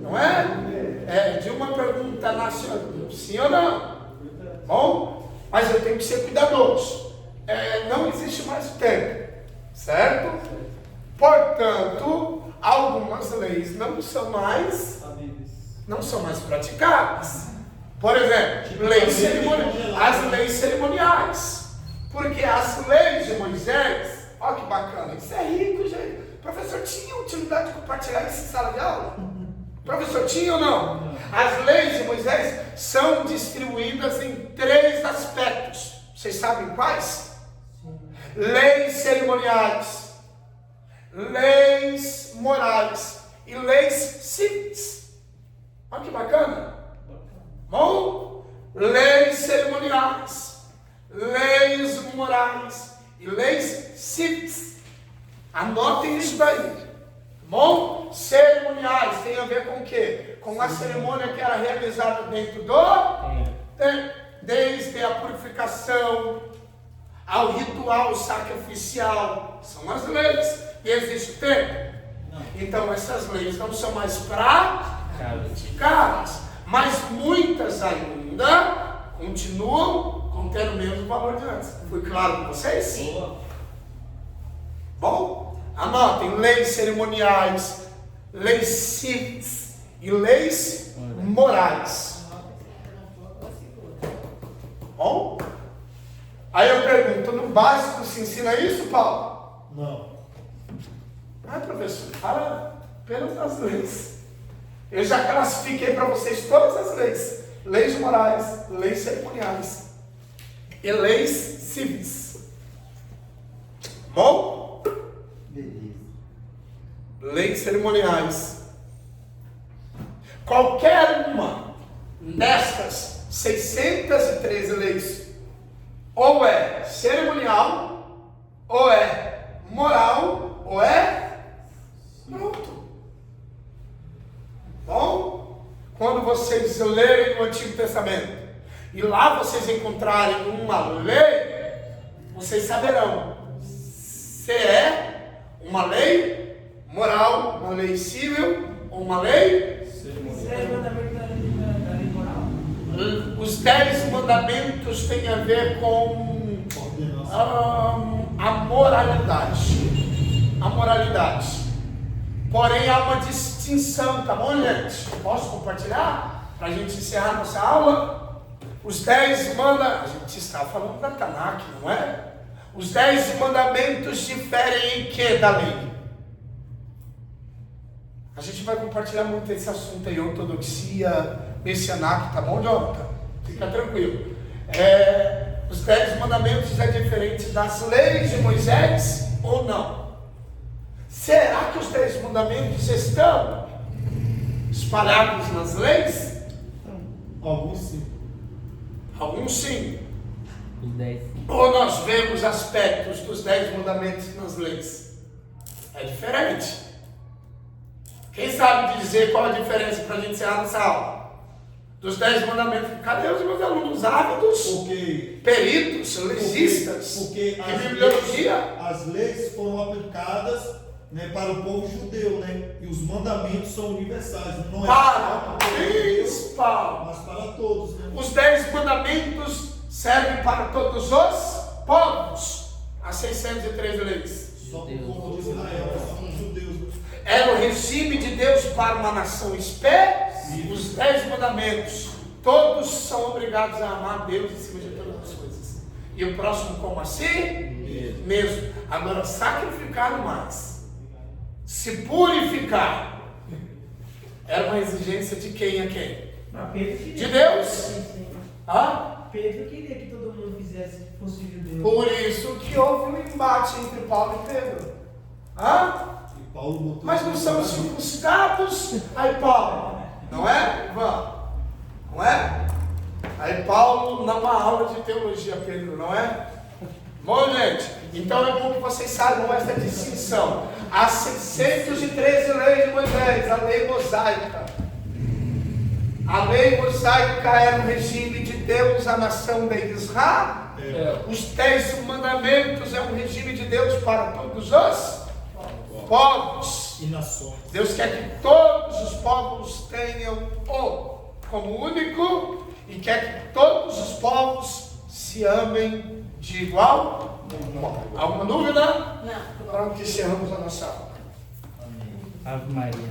Não é? De uma pergunta nacional, sim ou não? Bom, mas eu tenho que ser cuidadoso. Não existe mais tempo, certo? Portanto, algumas leis não são mais praticadas. Por exemplo, as leis cerimoniais. Porque as leis de Moisés, olha que bacana, isso é rico, gente. Professor, tinha utilidade de compartilhar isso em sala de aula? Professor, tinha ou não? As leis de Moisés são distribuídas em 3 aspectos. Vocês sabem quais? Leis cerimoniais, leis morais e leis cíveis. Olha que bacana. Bom, leis cerimoniais, leis morais e leis cíveis. Anotem isso daí. Bom, cerimoniais tem a ver com o quê? Com a cerimônia que era realizada dentro do templo, desde a purificação ao ritual sacrificial. São as leis. E existe o tempo. Então essas leis não são mais praticadas, mas muitas ainda continuam contendo o mesmo valor de antes. Foi claro com vocês? Sim. Bom, anotem: leis cerimoniais, leis cíveis e leis morais. Bom, aí eu pergunto: no básico se ensina isso, Paulo? Não. Professor, fala apenas das leis. Eu já classifiquei para vocês todas as leis: leis morais, leis cerimoniais e leis cíveis. Bom? Beleza. Leis cerimoniais. Qualquer uma destas 613 leis ou é cerimonial, ou é moral, ou é pronto. Bom, quando vocês lerem o Antigo Testamento e lá vocês encontrarem uma lei, vocês saberão se é uma lei moral, uma lei civil ou uma lei Os 10 mandamentos têm a ver com a moralidade. A moralidade. Porém, há uma distinção, tá bom, gente? Posso compartilhar? Para a gente encerrar nossa aula? Os 10 mandamentos. A gente está falando da Tanakh, não é? Os 10 mandamentos diferem em que da lei? A gente vai compartilhar muito esse assunto aí, ortodoxia, messianáquia, tá bom, Jonathan? Fica tranquilo. Os 10 mandamentos é diferente das leis de Moisés ou não? Será que os 10 mandamentos estão espalhados nas leis? Alguns sim. Alguns sim. Os 10. Ou nós vemos aspectos dos 10 mandamentos nas leis? É diferente. Quem sabe dizer qual a diferença para a gente encerrar nossa aula? Dos 10 mandamentos. Cadê os meus alunos ávidos? Porque Peritos, legistas, porque de bibliologia? as leis foram aplicadas né, para o povo judeu, né? E os mandamentos são universais, não é Para só para o povo judeu, principal. mas para todos, né? Os 10 mandamentos servem para todos os povos. As 613 leis. Só para o povo de Israel, só para os judeus. Era o regime de Deus para uma nação específica. Os 10 mandamentos. Todos são obrigados a amar Deus em cima de todas as coisas. E o próximo como assim? Mesmo. Agora, sacrificar mais. Se purificar. Era uma exigência de quem a quem? Mas Pedro queria. De Deus? Sim, sim. Hã? Pedro queria que todo mundo fizesse, fosse judeu. Por isso que houve um embate entre Paulo e Pedro. Hã? E Paulo botou Mas não são circuncidados? Aí Paulo, não é, Ivan? Não é? Aí Paulo dá uma aula de teologia, Pedro, não é? Bom, gente, então é bom que vocês saibam essa distinção. As 613 leis de Moisés, a lei mosaica. A lei mosaica era um regime de Deus à nação de Israel. Os 10 mandamentos é um regime de Deus para todos os povos. e nações. Deus quer que todos os povos tenham o como único e quer que todos os povos se amem de igual modo. Alguma dúvida? Não. Pronto, encerramos a nossa aula. Ave Maria.